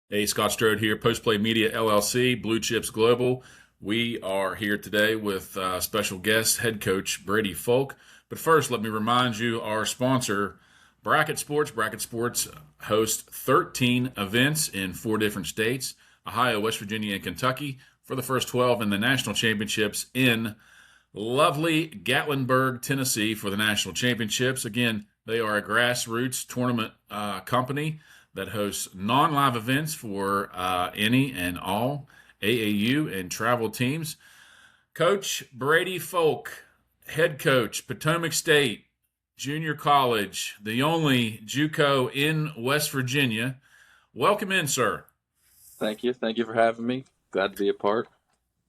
Hey, Scott Strode here, Post Play Media LLC, BlueChips Global. We are here today with special guest, head coach Brady Folk. But first, let me remind you our sponsor, Bracket Sports. Bracket Sports hosts 13 events in 4 different states: Ohio, West Virginia, and Kentucky, for the first 12 in the national championships in lovely Gatlinburg, Tennessee, for the national championships. Again, they are a grassroots tournament company that hosts non-live events for any and all AAU and travel teams. Coach Brady Folk, head coach, Potomac State Junior College, the only JUCO in West Virginia. Welcome in, sir. Thank you. Thank you for having me. Glad to be a part.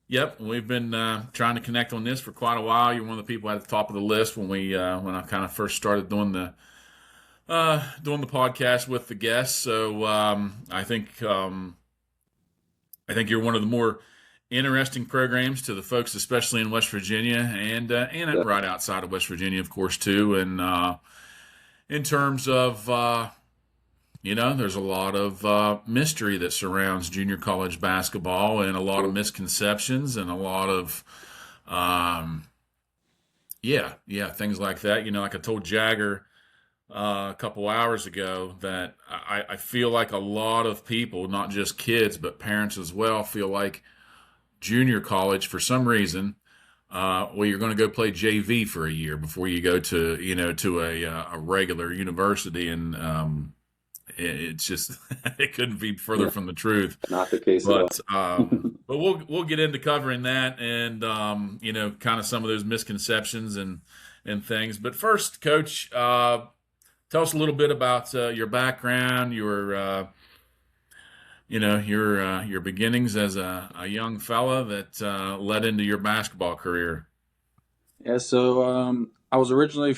Yep, we've been trying to connect on this for quite a while. You're one of the people at the top of the list when I kind of first started doing the podcast with the guests. So I think you're one of the more interesting programs to the folks, especially in West Virginia and Definitely. right outside of West Virginia, of course, too. And in terms of there's a lot of mystery that surrounds junior college basketball, and a lot of True. misconceptions, and a lot of um, things like that. Like I told Jagger a couple hours ago, that I feel like a lot of people, not just kids but parents as well, feel like junior college, for some reason, you're going to go play JV for a year before you go to a regular university, and it's just it couldn't be further Yeah, from the truth. not the case at all. But we'll get into covering that, and kind of some of those misconceptions and things. But first, Coach, tell us a little bit about your background, your beginnings as a young fella that led into your basketball career. Yeah, so I was originally,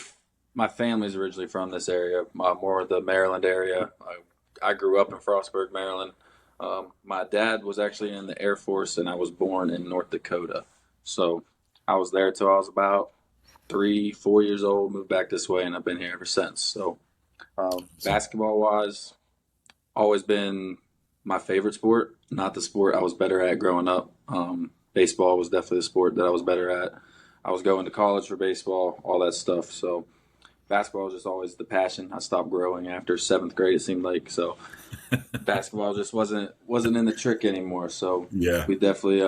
my family's originally from this area, more of the Maryland area. I grew up in Frostburg, Maryland. My dad was actually in the Air Force, and I was born in North Dakota. So I was there till I was about 3, 4 years old, moved back this way, and I've been here ever since. So So, basketball wise, always been my favorite sport, not the sport I was better at growing up. Baseball was definitely the sport that I was better at. I was going to college for baseball, all that stuff. So basketball was just always the passion. I stopped growing after seventh grade, it seemed like. So basketball just wasn't in the trick anymore. So yeah. we definitely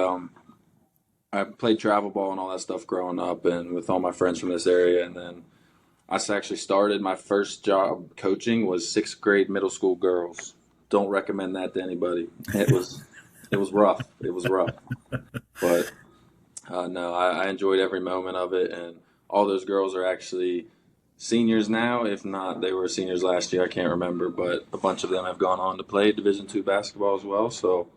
I played travel ball and all that stuff growing up, and with all my friends from this area. And then I actually started my first job coaching was sixth grade middle school girls. Don't recommend that to anybody. It was rough. It was rough, but no, I enjoyed every moment of it. And all those girls are actually seniors now. If not, they were seniors last year. I can't remember, but a bunch of them have gone on to play Division II basketball as well. So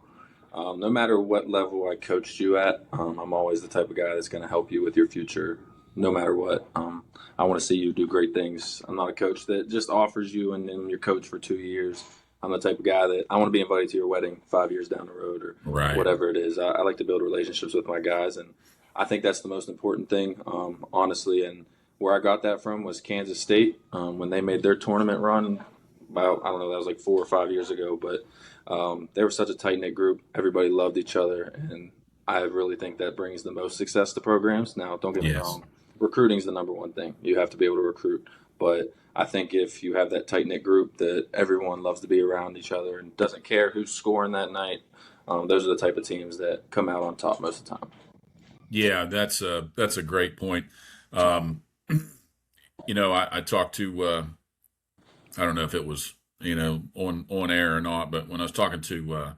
no matter what level I coached you at, I'm always the type of guy that's going to help you with your future, no matter what. I want to see you do great things. I'm not a coach that just offers you and then you're coach for 2 years. I'm the type of guy that I want to be invited to your wedding 5 years down the road or Right. whatever it is. I like to build relationships with my guys, and I think that's the most important thing, honestly. And where I got that from was Kansas State when they made their tournament run. About I don't know, that was like 4 or 5 years ago, but they were such a tight knit group. Everybody loved each other, and I really think that brings the most success to programs. Now, don't get me Yes. wrong, recruiting is the number one thing. You have to be able to recruit, but I think if you have that tight knit group that everyone loves to be around each other and doesn't care who's scoring that night, those are the type of teams that come out on top most of the time. Yeah, that's a great point. Um, I talked to I don't know if it was on air or not, but when I was talking to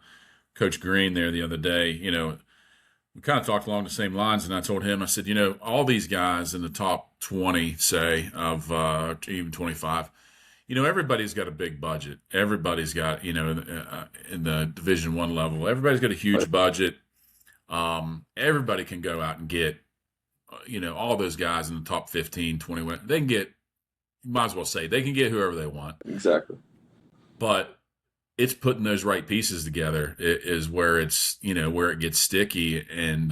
Coach Green there the other day, we kind of talked along the same lines, and I told him, I said, all these guys in the top 20, say, of even 25, everybody's got a big budget. Everybody's got, in the Division I level, everybody's got a But huge budget. Everybody can go out and get, all those guys in the top 15, 20. They can get, might as well say, they can get whoever they want. exactly. But it's putting those right pieces together is where where it gets sticky. And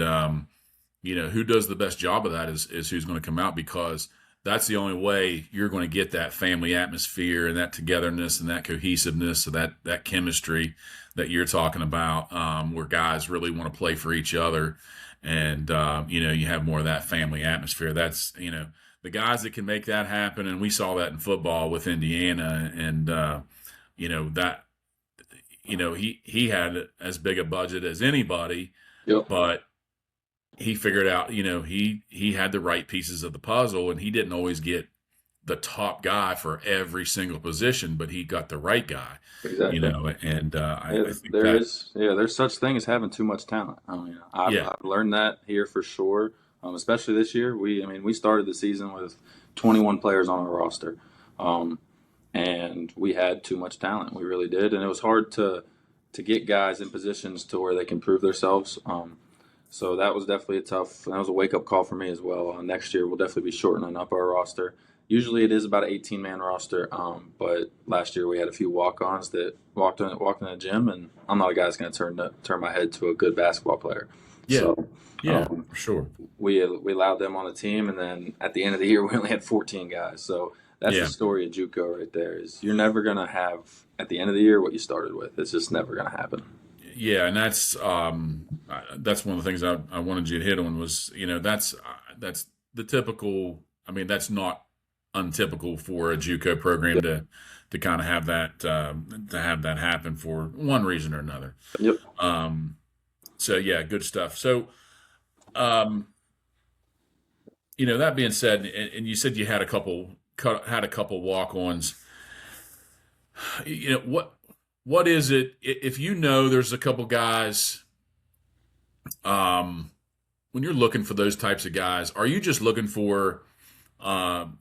who does the best job of that is who's going to come out, because that's the only way you're going to get that family atmosphere and that togetherness and that cohesiveness, so that chemistry that you're talking about, where guys really want to play for each other, and you have more of that family atmosphere. That's the guys that can make that happen, and we saw that in football with Indiana, and that he had as big a budget as anybody, Yep. but he figured out, he had the right pieces of the puzzle, and he didn't always get the top guy for every single position, but he got the right guy, Exactly. and Yeah, I think that, there's such thing as having too much talent. I mean, yeah, I've learned that here for sure. Especially this year, we started the season with 21 players on our roster, um, and we had too much talent. We really did, and it was hard to get guys in positions to where they can prove themselves. So that was definitely that was a wake up call for me as well. Next year, we'll definitely be shortening up our roster. Usually it is about an 18-man roster, but last year we had a few walk-ons that walked in the gym, and I'm not a guy that's going to turn my head to a good basketball player. yeah, So yeah, um, for sure, we allowed them on the team, and then at the end of the year we only had 14 guys. So that's the yeah, story of JUCO right there. Is you're never going to have at the end of the year what you started with. It's just never going to happen. yeah, and that's one of the things I wanted you to hit on was, that's the typical. I mean, that's not untypical for a JUCO program Yep. to kind of have that happen for one reason or another. Yep. Um, so yeah, good stuff. So, um, that being said, and you said you had a couple walk-ons. What is it if there's a couple guys, um, when you're looking for those types of guys, are you just looking for,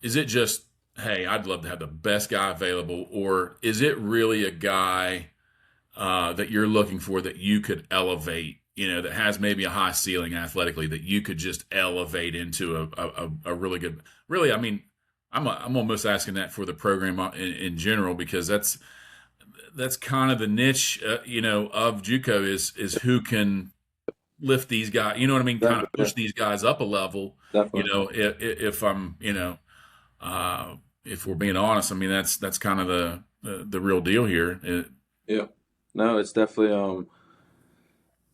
is it just, hey, I'd love to have the best guy available, or is it really a guy that you're looking for that you could elevate, that has maybe a high ceiling athletically, that you could just elevate into a really good, really, I mean, I'm almost asking that for the program in general, because that's kind of the niche, of JUCO is who can lift these guys, you know what I mean? Kind of Exactly. Yeah. push these guys up a level, Definitely. if I'm, if we're being honest, I mean, that's kind of the real deal here. Yeah. No, it's definitely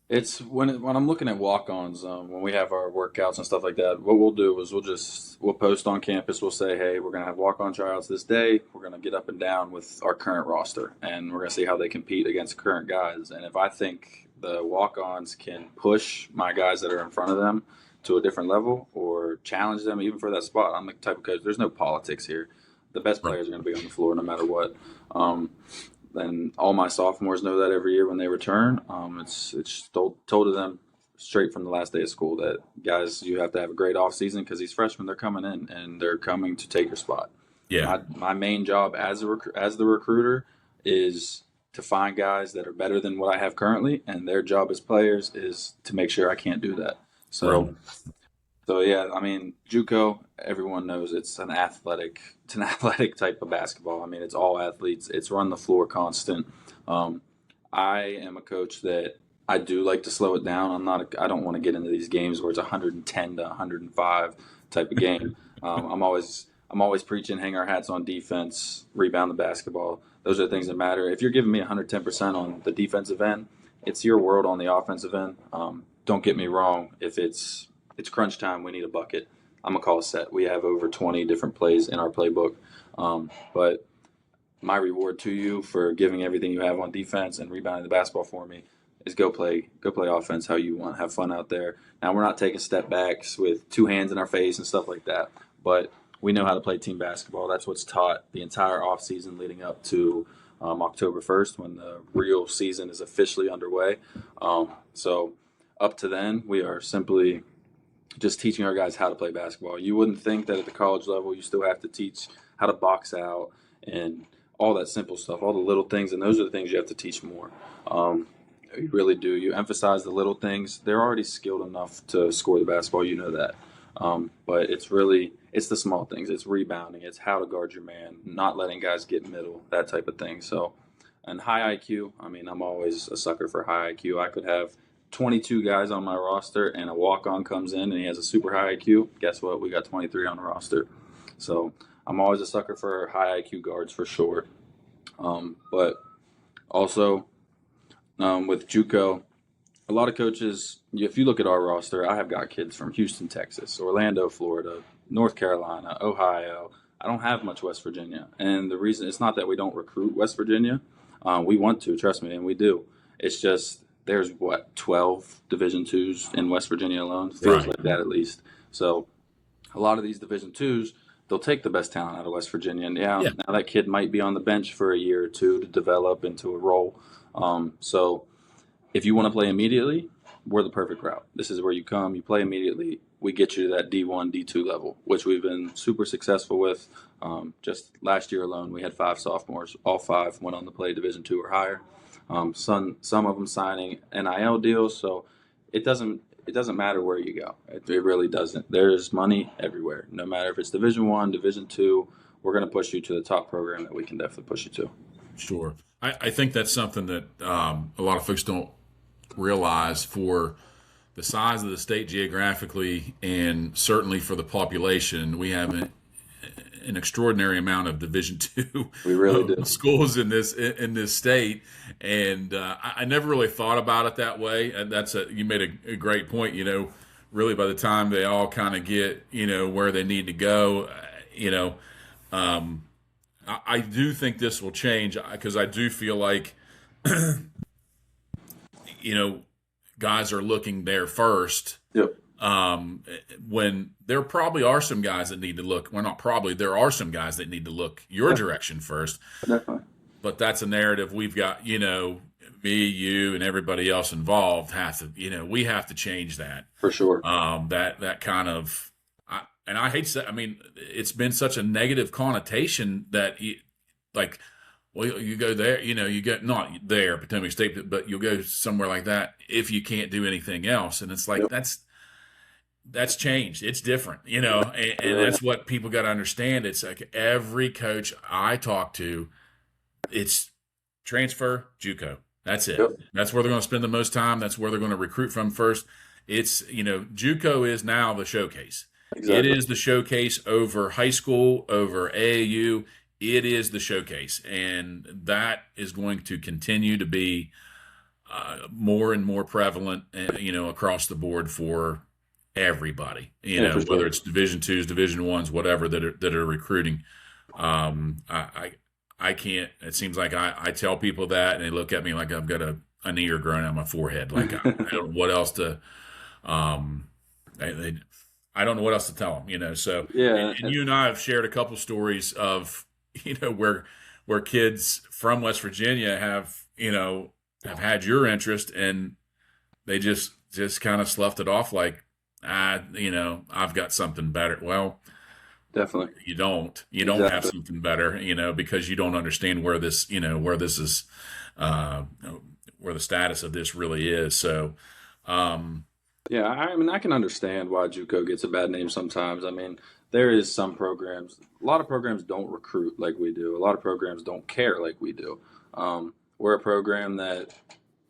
it's when I'm looking at walk-ons, when we have our workouts and stuff like that, what we'll do is we'll post on campus. We'll say, hey, we're gonna have walk-on tryouts this day. We're gonna get up and down with our current roster, and we're gonna see how they compete against current guys. And if I think the walk-ons can push my guys that are in front of them to a different level or challenge them even for that spot, I'm the type of coach. There's no politics here. The best Right. players are gonna be on the floor no matter what. And all my sophomores know that every year when they return. It's told to them straight from the last day of school that guys, you have to have a great off season because these freshmen, they're coming in and they're coming to take your spot. Yeah. My main job as the recruiter is to find guys that are better than what I have currently, and their job as players is to make sure I can't do that. Right. So yeah, I mean, JUCO, everyone knows it's an athletic type of basketball. I mean, it's all athletes. It's run the floor constant. Um, I am a coach that I do like to slow it down. I don't want to get into these games where it's 110 to 105 type of game. I'm always preaching, hang our hats on defense, rebound the basketball. Those are the things that matter. If you're giving me 110% on the defensive end, it's your world on the offensive end. Don't get me wrong. If it's crunch time, we need a bucket, I'm gonna call a set. We have over 20 different plays in our playbook, but my reward to you for giving everything you have on defense and rebounding the basketball for me is go play offense how you want, have fun out there. Now we're not taking step backs with two hands in our face and stuff like that, but we know how to play team basketball. That's what's taught the entire off season leading up to October 1st when the real season is officially underway. So up to then, we are simply just teaching our guys how to play basketball. You wouldn't think that at the college level you still have to teach how to box out and all that simple stuff, all the little things, and those are the things you have to teach more. You really do. You emphasize the little things. They're already skilled enough to score the basketball. You know that. But it's the small things. It's rebounding. It's how to guard your man, not letting guys get middle, that type of thing. So, and high IQ. I mean, I'm always a sucker for high IQ. I could have 22 guys on my roster and a walk-on comes in and he has a super high IQ. Guess what? We got 23 on the roster. So I'm always a sucker for high IQ guards for sure. But also with JUCO, a lot of coaches, if you look at our roster, I have got kids from Houston, Texas, Orlando, Florida, North Carolina, Ohio. I don't have much West Virginia. And the reason, it's not that we don't recruit West Virginia. We want to, trust me, and we do. It's just there's 12 Division twos in West Virginia alone. Feels Right. like that at least. So a lot of these Division twos, they'll take the best talent out of West Virginia. And yeah, Yeah. now that kid might be on the bench for a year or two to develop into a role. So if you want to play immediately, we're the perfect route. This is where you come, you play immediately. We get you to that D1, D2 level, which we've been super successful with. Just last year alone, we had 5 sophomores. All 5 went on to play Division two or higher. Some of them signing NIL deals. So it doesn't matter where you go. It really doesn't. There's money everywhere. No matter if it's Division one, Division two, we're going to push you to the top program that we can definitely push you to. Sure. I think that's something that a lot of folks don't realize for the size of the state geographically and certainly for the population. We have an extraordinary amount of Division two We really do. schools in this state, and I never really thought about it that way. And you made a great point. Really by the time they all kind of get where they need to go, I do think this will change because I do feel like guys are looking there first. Yep. When there probably are some guys that need to look, well, not probably, there are some guys that need to look your direction first. Definitely. But that's a narrative we've got, me, you, and everybody else involved we have to change that. For sure. That kind of, and I hate to say, I mean, it's been such a negative connotation that well, you go there, you get not there, Potomac State, but you'll go somewhere like that if you can't do anything else. And it's like, Yep. that's changed. It's different, and that's what people got to understand. It's like every coach I talk to, it's transfer JUCO. That's it. Yep. That's where they're going to spend the most time. That's where they're going to recruit from first. It's, JUCO is now the showcase. Exactly. It is the showcase over high school, over AAU. It is the showcase, and that is going to continue to be more and more prevalent, across the board for everybody. For Whether sure. it's Division twos, Division ones, whatever that are recruiting. I can't. It seems like I tell people that, and they look at me like I've got an ear growing out my forehead. Like I don't know what else to. I don't know what else to tell them. So Yeah. and you and I have shared a couple stories of where kids from West Virginia have had your interest, and they just kind of sloughed it off like, I've got something better. Well, Definitely. you don't have Exactly. something better, because you don't understand where this is, where the status of this really is. So, Yeah, I mean, I can understand why JUCO gets a bad name sometimes. I mean, there is some programs. A lot of programs don't recruit like we do. A lot of programs don't care like we do. We're a program that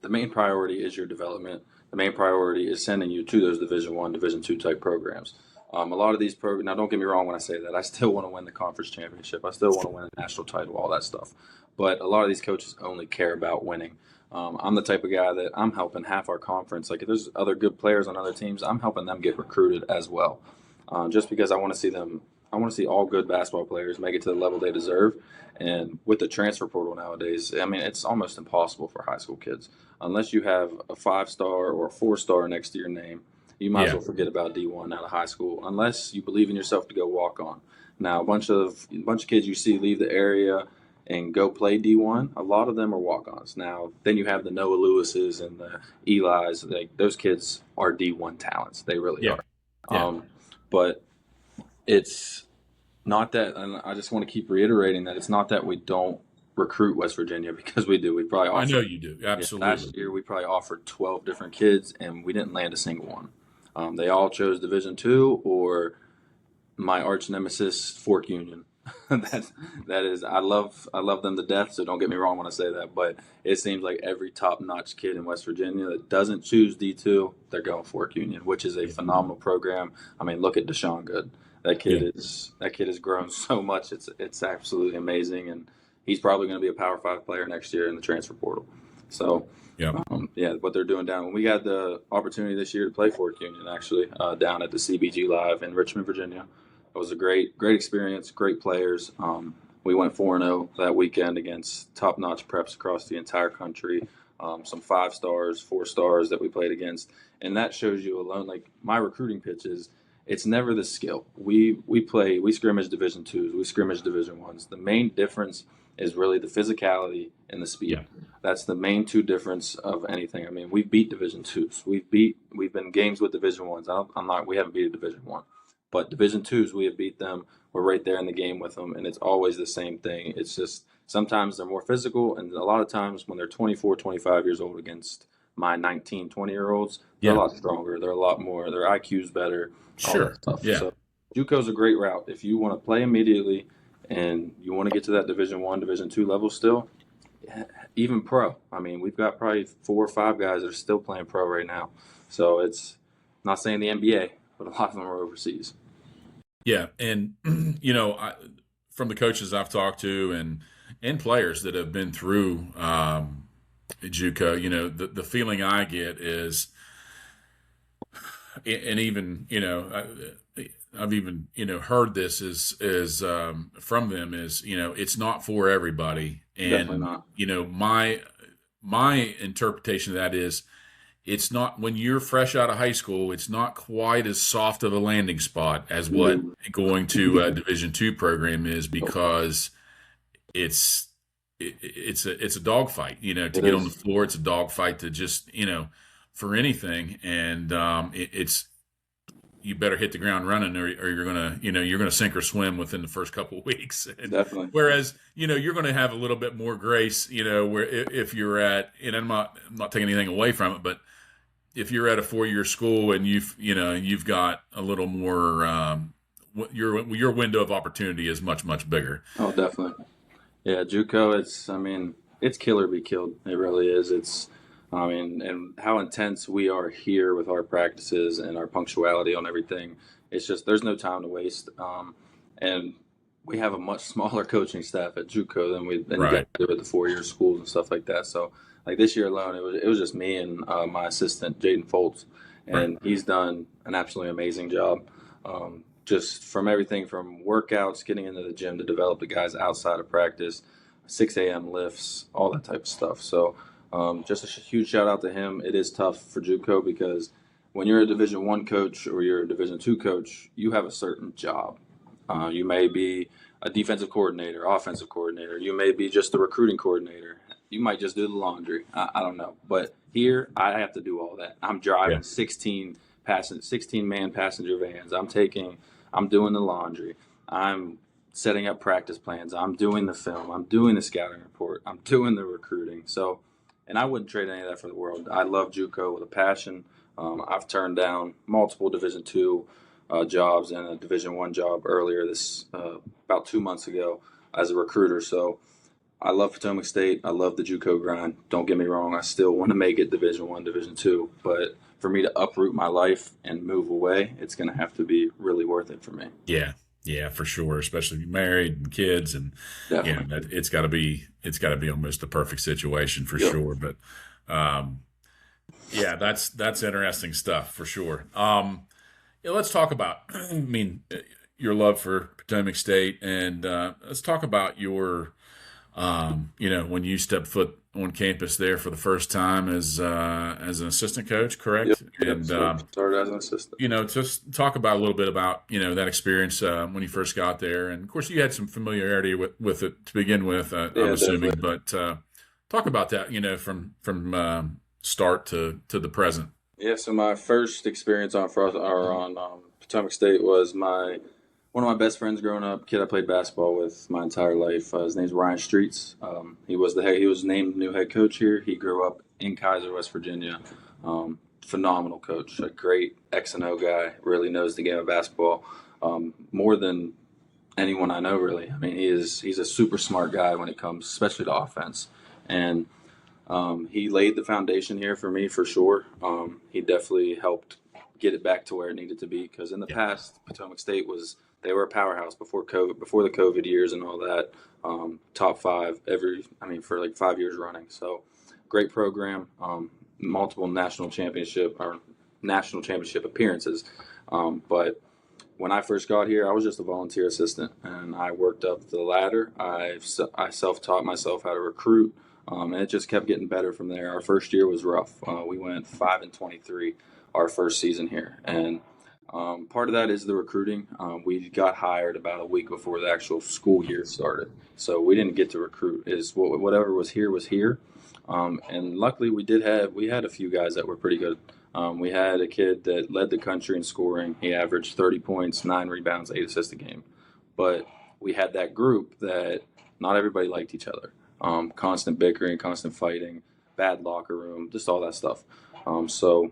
the main priority is your development. The main priority is sending you to those Division one, Division two type programs. A lot of these programs. Now, don't get me wrong when I say that. I still want to win the conference championship. I still want to win a national title, all that stuff. But a lot of these coaches only care about winning. I'm the type of guy that I'm helping half our conference. Like if there's other good players on other teams, I'm helping them get recruited as well. Just because I want to see them, I want to see all good basketball players make it to the level they deserve. And with the transfer portal nowadays, I mean, it's almost impossible for high school kids. Unless you have a 5-star or a 4-star next to your name, you might as yeah, well forget about D1 out of high school. Unless you believe in yourself to go walk on. Now, a bunch of kids you see leave the area and go play D1, a lot of them are walk-ons. Now, then you have the Noah Lewises and the Eli's. Like those kids are D1 talents. They really yeah, are. yeah. But it's not that, and I just want to keep reiterating that it's not that we don't recruit West Virginia because we do. We probably I know offered, you do. yeah, Absolutely. last year we probably offered 12 different kids and we didn't land a single one. They all chose Division two or my arch nemesis, Fork Union. That is, I love them to death. So don't get me wrong when I say that, but it seems like every top-notch kid in West Virginia that doesn't choose D2, they're going Fork Union, which is a phenomenal program. I mean, look at Deshaun Good. Yeah. That kid has grown so much. It's absolutely amazing, and he's probably going to be a Power Five player next year in the transfer portal. So, Yeah. yeah, what they're doing down. We had the opportunity this year to play Fort Union actually down at the CBG Live in Richmond, Virginia. It was a great experience, great players. We went 4-0 that weekend against top-notch preps across the entire country. Some 5 stars, 4 stars that we played against, and that shows you alone. Like my recruiting pitches, it's never the skill. We scrimmage Division twos, we scrimmage Division ones. The main difference is really the physicality and the speed. Yeah. That's the main two difference of anything. I mean, we beat Division twos. We've been games with Division ones. We haven't beat a Division one, but Division twos we have beat them. We're right there in the game with them, and it's always the same thing. It's just sometimes they're more physical, and a lot of times when they're 24, 25 years old against my 19, 20-year-olds, they're a Yeah. lot stronger. They're a lot more. Their IQ's better. All that Sure. stuff. Yeah. So JUCO's a great route if you want to play immediately and you want to get to that Division one, Division two level still. Even pro. I mean, we've got probably 4 or 5 guys that are still playing pro right now. So it's not saying the NBA, but a lot of them are overseas. Yeah. And, from the coaches I've talked to and players that have been through JUCO, the feeling I get is, and even, I've even, heard this is from them is, it's not for everybody. Definitely And, not. my interpretation of that is it's not when you're fresh out of high school, it's not quite as soft of a landing spot as what No. going to a Division two program is because it's it's a dogfight, to It get on the is. floor. It's a dogfight to just, for anything. And it's you better hit the ground running or you're gonna sink or swim within the first couple of weeks. And Definitely. whereas you're going to have a little bit more grace, where if you're at, and I'm not taking anything away from it, but if you're at a 4-year school and you've got a little more, your window of opportunity is much bigger. Oh, definitely. Yeah, JUCO, I mean, it's kill or be killed. It really is. I mean, and how intense we are here with our practices and our punctuality on everything. It's just, there's no time to waste. And we have a much smaller coaching staff at JUCO than you guys Right. do at the 4-year schools and stuff like that. So, like this year alone, it was just me and my assistant, Jaden Foltz, Right. and he's done an absolutely amazing job. Just from everything from workouts, getting into the gym to develop the guys outside of practice, 6 a.m. lifts, all that type of stuff. So just a huge shout out to him. It is tough for JUCO because when you're a Division one coach or you're a Division two coach, you have a certain job. You may be a defensive coordinator, offensive coordinator. You may be just the recruiting coordinator. You might just do the laundry. I don't know. But here, I have to do all that. I'm Yeah. driving 16 man passenger vans. I'm doing the laundry. I'm setting up practice plans. I'm doing the film. I'm doing the scouting report. I'm doing the recruiting. So, and I wouldn't trade any of that for the world. I love JUCO with a passion. I've turned down multiple Division two jobs and a Division one job earlier this about 2 months ago as a recruiter. So I love Potomac State. I love the JUCO grind. Don't get me wrong. I still want to make it Division one, Division two. But for me to uproot my life and move away, it's going to have to be really worth it for me. Yeah. Yeah, for sure. Especially if you're married and kids, and Definitely. it's got to be almost the perfect situation for Yep. sure. But um, yeah, that's interesting stuff for sure. Yeah, let's talk about, I mean, your love for Potomac State, and let's talk about your, when you stepped foot on campus there for the first time as an assistant coach, Yep. correct? Yep. And So started as an assistant. just talk about a little bit about that experience when you first got there, and of course you had some familiarity with it to begin with, I'm Yeah, assuming, definitely. but talk about that, from start to the present. Yeah, so my first experience on Potomac State was one of my best friends growing up. Kid I played basketball with my entire life. His name's Ryan Streets. He was named new head coach here. He grew up in Kaiser, West Virginia. Phenomenal coach, a great X and O guy. Really knows the game of basketball more than anyone I know. Really, I mean, he's a super smart guy when it comes, especially to offense, and he laid the foundation here for me for sure. He definitely helped get it back to where it needed to be because in the Yeah. past, Potomac State was they were a powerhouse before COVID, before the COVID years and all that. Top five for like 5 years running. So great program. Multiple national championship appearances. But when I first got here, I was just a volunteer assistant, and I worked up the ladder. I self-taught myself how to recruit, and it just kept getting better from there. Our first year was rough. We went 5-23 our first season here, and part of that is the recruiting. We got hired about a week before the actual school year started, so we didn't get to recruit. Whatever was here was here, and luckily we had a few guys that were pretty good. We had a kid that led the country in scoring. He averaged 30 points, 9 rebounds, 8 assists a game. But we had that group that not everybody liked each other. Constant bickering, constant fighting, bad locker room, just all that stuff. So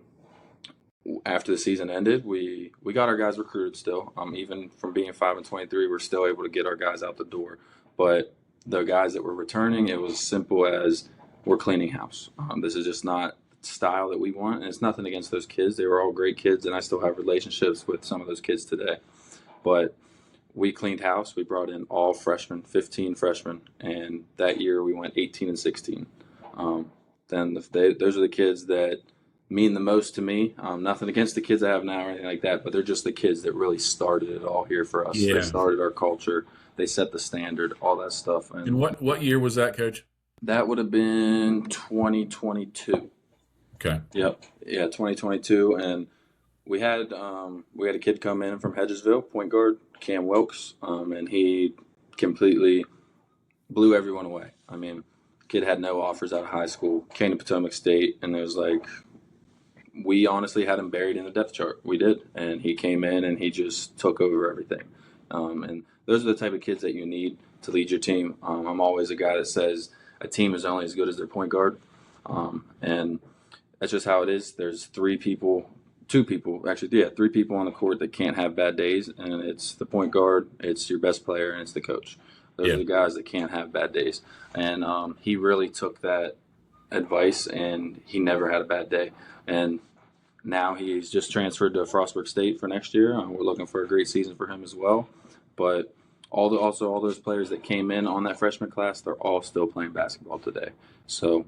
after the season ended, we got our guys recruited still. Even from being 5-23, we're still able to get our guys out the door. But the guys that were returning, it was simple as we're cleaning house. This is just not style that we want, and it's nothing against those kids. They were all great kids, and I still have relationships with some of those kids today. But we cleaned house. We brought in all freshmen, 15 freshmen, and that year we went 18-16. Those are the kids that mean the most to me. Nothing against the kids I have now or anything like that, but they're just the kids that really started it all here for us. Yeah. They started our culture. They set the standard, all that stuff. And what year was that, Coach? That would have been 2022. Okay. Yep. Yeah, 2022, and we had a kid come in from Hedgesville, point guard, Cam Wilkes, and he completely blew everyone away. I mean, kid had no offers out of high school, came to Potomac State, and it was like we honestly had him buried in the depth chart. We did, and he came in and he just took over everything. And those are the type of kids that you need to lead your team. I'm always a guy that says a team is only as good as their point guard, and that's just how it is. There's three people on the court that can't have bad days, and it's the point guard, it's your best player, and it's the coach. Those are the guys that can't have bad days. And he really took that advice, and he never had a bad day. And now he's just transferred to Frostburg State for next year. We're looking for a great season for him as well. But all those players that came in on that freshman class, they're all still playing basketball today. So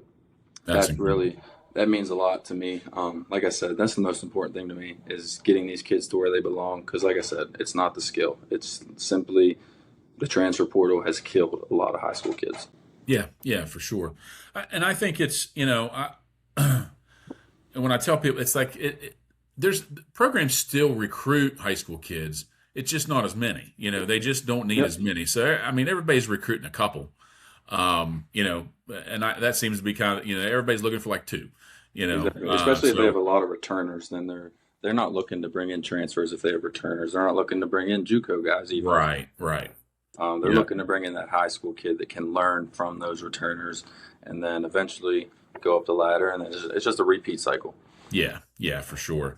that means a lot to me. Like I said, that's the most important thing to me is getting these kids to where they belong. Because like I said, it's not the skill. It's simply the transfer portal has killed a lot of high school kids. Yeah, for sure. And I think it's, and when I tell people, it's like there's programs still recruit high school kids. It's just not as many. They just don't need as many. So I mean, everybody's recruiting a couple. And that seems to be kind of everybody's looking for like two. Exactly. Especially if they have a lot of returners, then they're not looking to bring in transfers. If they have returners, they're not looking to bring in JUCO guys even. Right. They're looking to bring in that high school kid that can learn from those returners, and then eventually go up the ladder, and then it's just a repeat cycle. Yeah, for sure.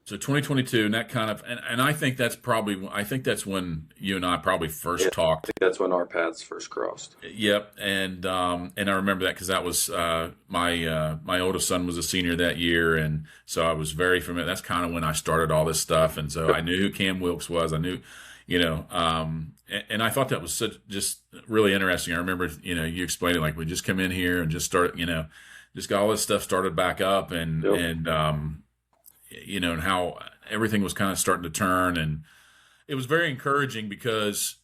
So 2022, and that kind of, and I think that's when you and I probably first talked. I think that's when our paths first crossed. Yep, and I remember that because that was my oldest son was a senior that year, and so I was very familiar. That's kind of when I started all this stuff, and so I knew who Cam Wilkes was. I knew, and I thought that was just really interesting. I remember, you explained it like we just come in here and just start, just got all this stuff started back up, and and how everything was kind of starting to turn, and it was very encouraging because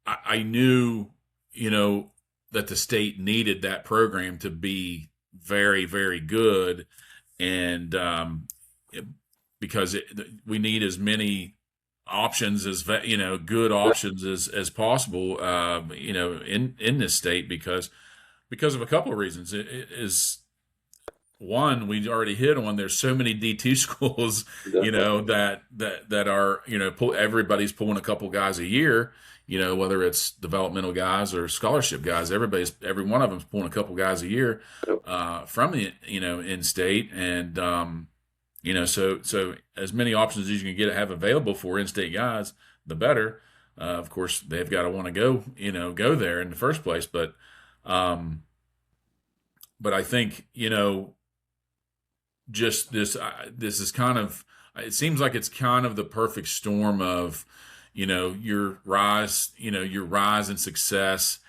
I knew, that the state needed that program to be very, very good, and because we need as many options as good options as possible, in this state because of a couple of reasons. It is one, we already hit on. There's so many D2 schools, that are everybody's pulling a couple guys a year. Whether it's developmental guys or scholarship guys, every one of them's pulling a couple guys a year from the in state, and so as many options as you can have available for in-state guys, the better. Of course, they've got to want to go there in the first place, but I think just this is kind of, it seems like it's kind of the perfect storm of, your rise in success,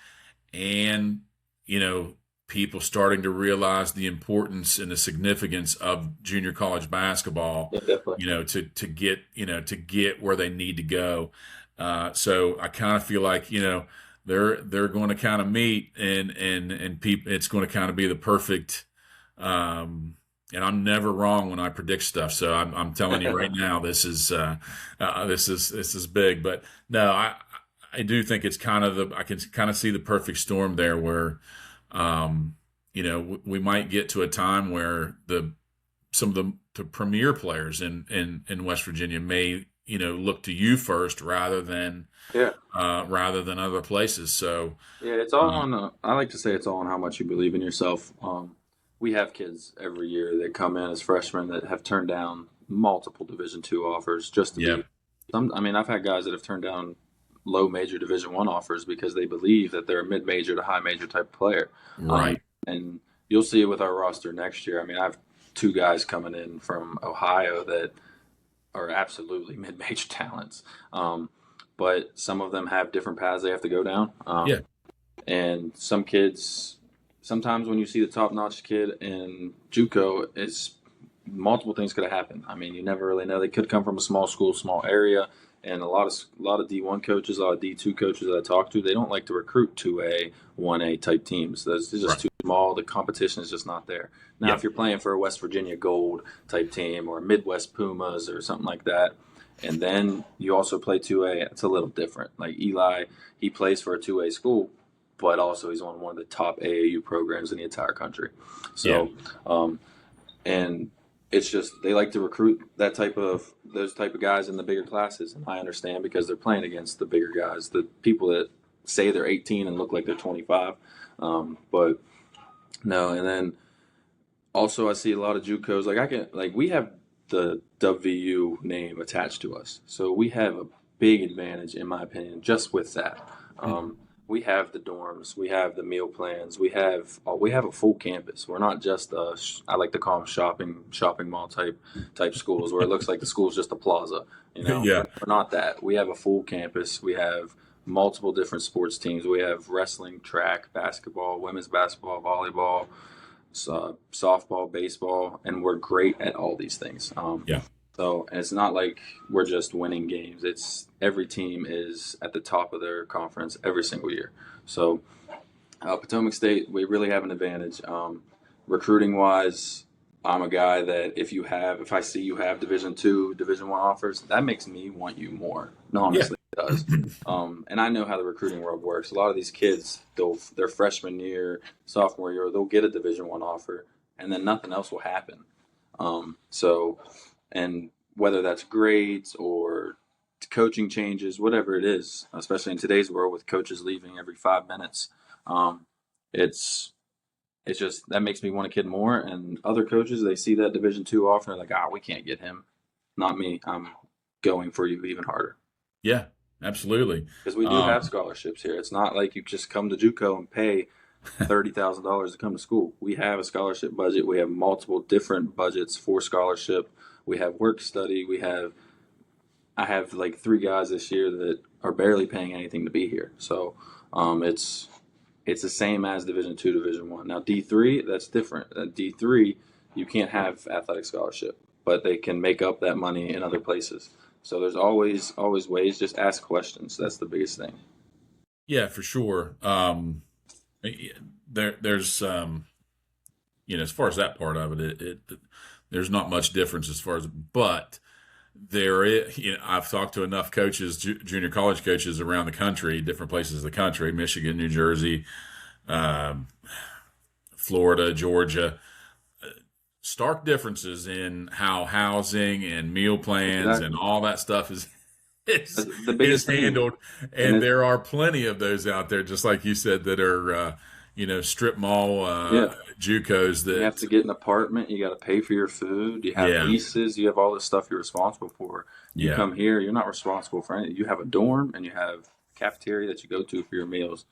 and you know people starting to realize the importance and the significance of junior college basketball, Yeah, definitely. to get where they need to go. So I kind of feel like, they're going to kind of meet, and people, it's going to kind of be the perfect, and I'm never wrong when I predict stuff. So I'm telling you right now, this is big. But no, I do think it's kind of I can kind of see the perfect storm there, where, we might get to a time where some of the premier players in West Virginia may, look to you first, Yeah. rather than other places. So Yeah, it's all uh, on. I like to say it's all on how much you believe in yourself. We have kids every year that come in as freshmen that have turned down multiple Division II offers just to yeah, be. Some, I mean, I've had guys that have turned down low major Division I offers because they believe that they're a mid major to high major type player. Um, right, and you'll see it with our roster next year. I mean, I have two guys coming in from Ohio that are absolutely mid major talents. But some of them have different paths they have to go down. yeah, And some kids, sometimes when you see the top notch kid in JUCO, it's multiple things could have happened. I mean, you never really know. They could come from a small school, small area, and a lot of D1 coaches, a lot of D2 coaches that I talk to, they don't like to recruit 2A, 1A type teams. That's just right, too small. The competition is just not there. Now, yeah, if you're playing for a West Virginia Gold type team or Midwest Pumas or something like that, and then you also play 2A, it's a little different. Like Eli, he plays for a 2A school, but also he's on one of the top AAU programs in the entire country. yeah, So, and it's just they like to recruit those type of guys in the bigger classes, and I understand because they're playing against the bigger guys, the people that say they're 18 and look like they're 25. But no, and then also I see a lot of JUCOs we have the WVU name attached to us, so we have a big advantage in my opinion just with that. Um, we have the dorms, we have the meal plans, we have a full campus. We're not just I like to call them shopping mall type schools where it looks like the school's just a plaza. yeah, We're not that. We have a full campus. We have multiple different sports teams. We have wrestling, track, basketball, women's basketball, volleyball, softball, baseball, and we're great at all these things. yeah, And it's not like we're just winning games. It's every team is at the top of their conference every single year. So Potomac State, we really have an advantage. Recruiting wise, I'm a guy that if I see you have Division II, Division I offers, that makes me want you more. No, yeah, honestly, it does. And I know how the recruiting world works. A lot of these kids, their freshman year, sophomore year, they'll get a Division I offer, and then nothing else will happen. And whether that's grades or coaching changes, whatever it is, especially in today's world with coaches leaving every 5 minutes, um, it's it's just that makes me want a kid more. And other coaches, they see that Division II offer, they're like, we can't get him. Not me. I'm going for you even harder yeah, absolutely. because we do Um, have scholarships here. It's not like you just come to JUCO and pay $30,000 to come to school. We have a scholarship budget. We have multiple different budgets for scholarship. We have work study. I have like three guys this year that are barely paying anything to be here. So it's the same as Division II, Division I. Now D3, that's different. At D3, you can't have athletic scholarship, but they can make up that money in other places. So there's always ways. Just ask questions. That's the biggest thing. yeah, for sure. There's as far as that part of it, there's not much difference as far as, but there is, I've talked to enough coaches, junior college coaches around the country, different places of the country, Michigan, New Jersey, um, Florida, Georgia, stark differences in how housing and meal plans and Exactly. all that stuff is is That's the is biggest thing, handled, and and there are plenty of those out there, just like you said, that are strip mall yeah, JUCOs you have that, to get an apartment. You got to pay for your food. You have yeah, leases. You have all this stuff you're responsible for. You yeah, come here, you're not responsible for anything. You have a dorm and you have cafeteria that you go to for your meals.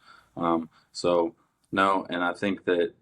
So no, and I think that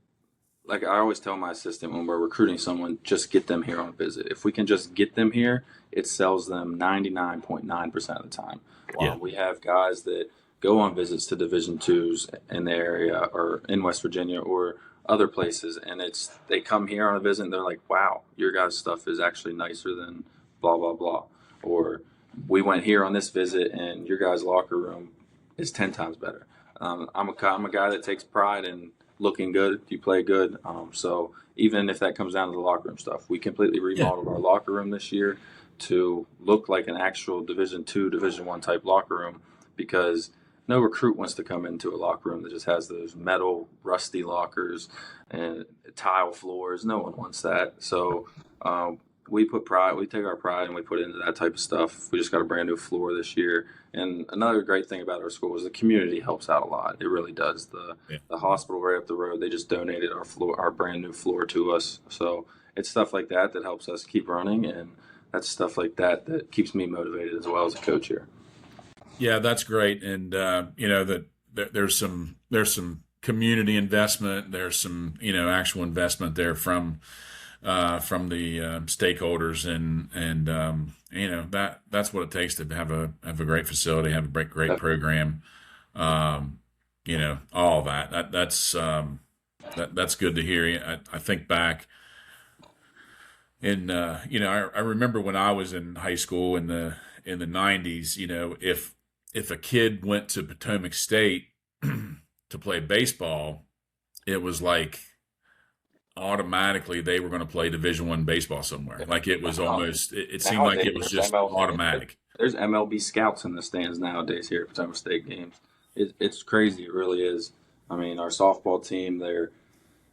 like I always tell my assistant when we're recruiting someone, just get them here on a visit. If we can just get them here, it sells them 99.9% of the time. Yeah. We have guys that go on visits to Division twos in the area or in West Virginia or other places, and they come here on a visit and they're like, "Wow, your guys' stuff is actually nicer than blah blah blah," or "We went here on this visit and your guys' locker room is 10 times better." I'm a guy that takes pride in looking good. You play good. So even if that comes down to the locker room stuff, we completely Yeah. remodeled our locker room this year to look like an actual Division two, Division one type locker room because no recruit wants to come into a locker room that just has those metal, rusty lockers and tile floors. No one wants that. So we put pride, we take our pride and we put it into that type of stuff. We just got a brand new floor this year. And another great thing about our school is the community helps out a lot. It really does. Yeah. The hospital right up the road, they just donated our floor, our brand new floor to us. So it's stuff like that that helps us keep running, and that's stuff like that that keeps me motivated as well as a coach here. Yeah, that's great. And there's some community investment. There's some actual investment there from the stakeholders, and that's what it takes to have a great facility, have a great program. All that's good to hear. I think back in I remember when I was in high school in the 90s. If a kid went to Potomac State to play baseball, it was like automatically they were going to play Division One baseball somewhere. Like it was almost, it seemed like Nowadays, it was just automatic. There's MLB scouts in the stands nowadays here at Potomac State games. It's crazy. It really is. I mean, our softball team,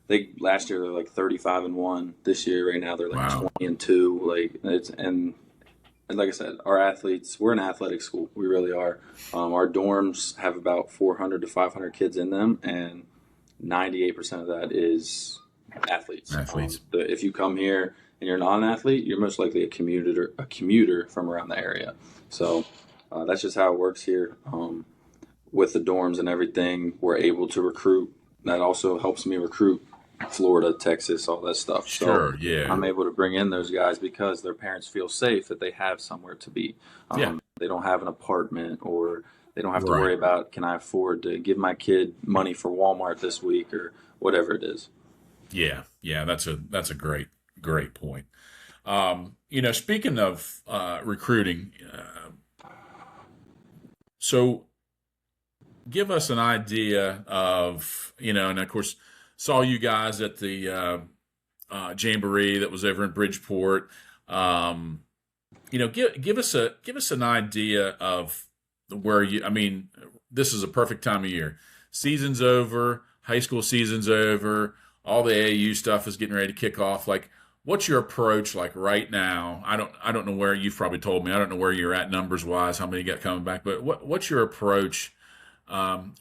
they last year they're like 35-1. This year, right now, they're like Wow. 20-2. Like and like I said, our athletes, we're an athletic school. We really are. Our dorms have about 400 to 500 kids in them, and 98% of that is athletes. Athletes. If you come here and you're not an athlete, you're most likely a commuter from around the area. So that's just how it works here. With the dorms and everything, we're able to recruit. That also helps me recruit Florida, Texas, all that stuff. So Sure. Yeah. I'm able to bring in those guys because their parents feel safe that they have somewhere to be. Yeah. They don't have an apartment, or they don't have to Right. worry about, can I afford to give my kid money for Walmart this week or whatever it is. Yeah. Yeah. That's a great point. Speaking of recruiting, so give us an idea of, and of course, saw you guys at the jamboree that was over in Bridgeport. Give us an idea of where you. I mean, this is a perfect time of year. Season's over, high school season's over, all the AAU stuff is getting ready to kick off. Like, what's your approach like right now? I don't know where you've probably told me. I don't know where you're at numbers wise, how many you got coming back, but what's your approach?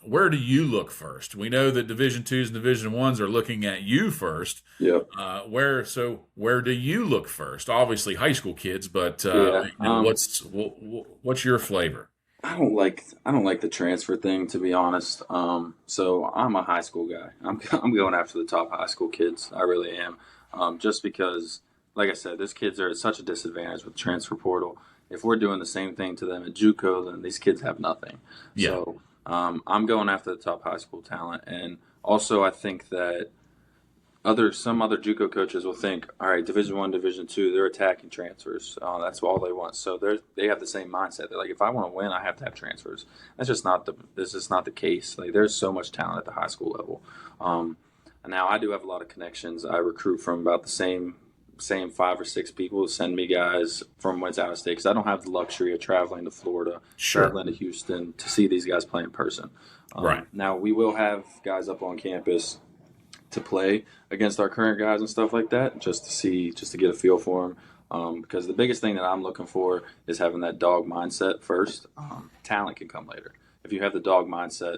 Where do you look first? We know that Division twos and Division ones are looking at you first. Yeah. Where do you look first? Obviously, high school kids, but Yeah. what's your flavor? I don't like the transfer thing, to be honest. So I'm a high school guy. I'm going after the top high school kids. I really am. Just because, like I said, these kids are at such a disadvantage with transfer portal. If we're doing the same thing to them at JUCO, then these kids have nothing. Yeah. So I'm going after the top high school talent, and also I think that some other JUCO coaches will think, all right, Division One, Division Two, they're attacking transfers. That's all they want. So they have the same mindset. They're like, if I want to win, I have to have transfers. This is not the case. Like, there's so much talent at the high school level. And now I do have a lot of connections. I recruit from about the same 5 or 6 people to send me guys from what's out of state, because I don't have the luxury of traveling to Florida, Sure. traveling to Houston to see these guys play in person. Right. Now we will have guys up on campus to play against our current guys and stuff like that, just to get a feel for them. Because the biggest thing that I'm looking for is having that dog mindset first. Talent can come later. If you have the dog mindset,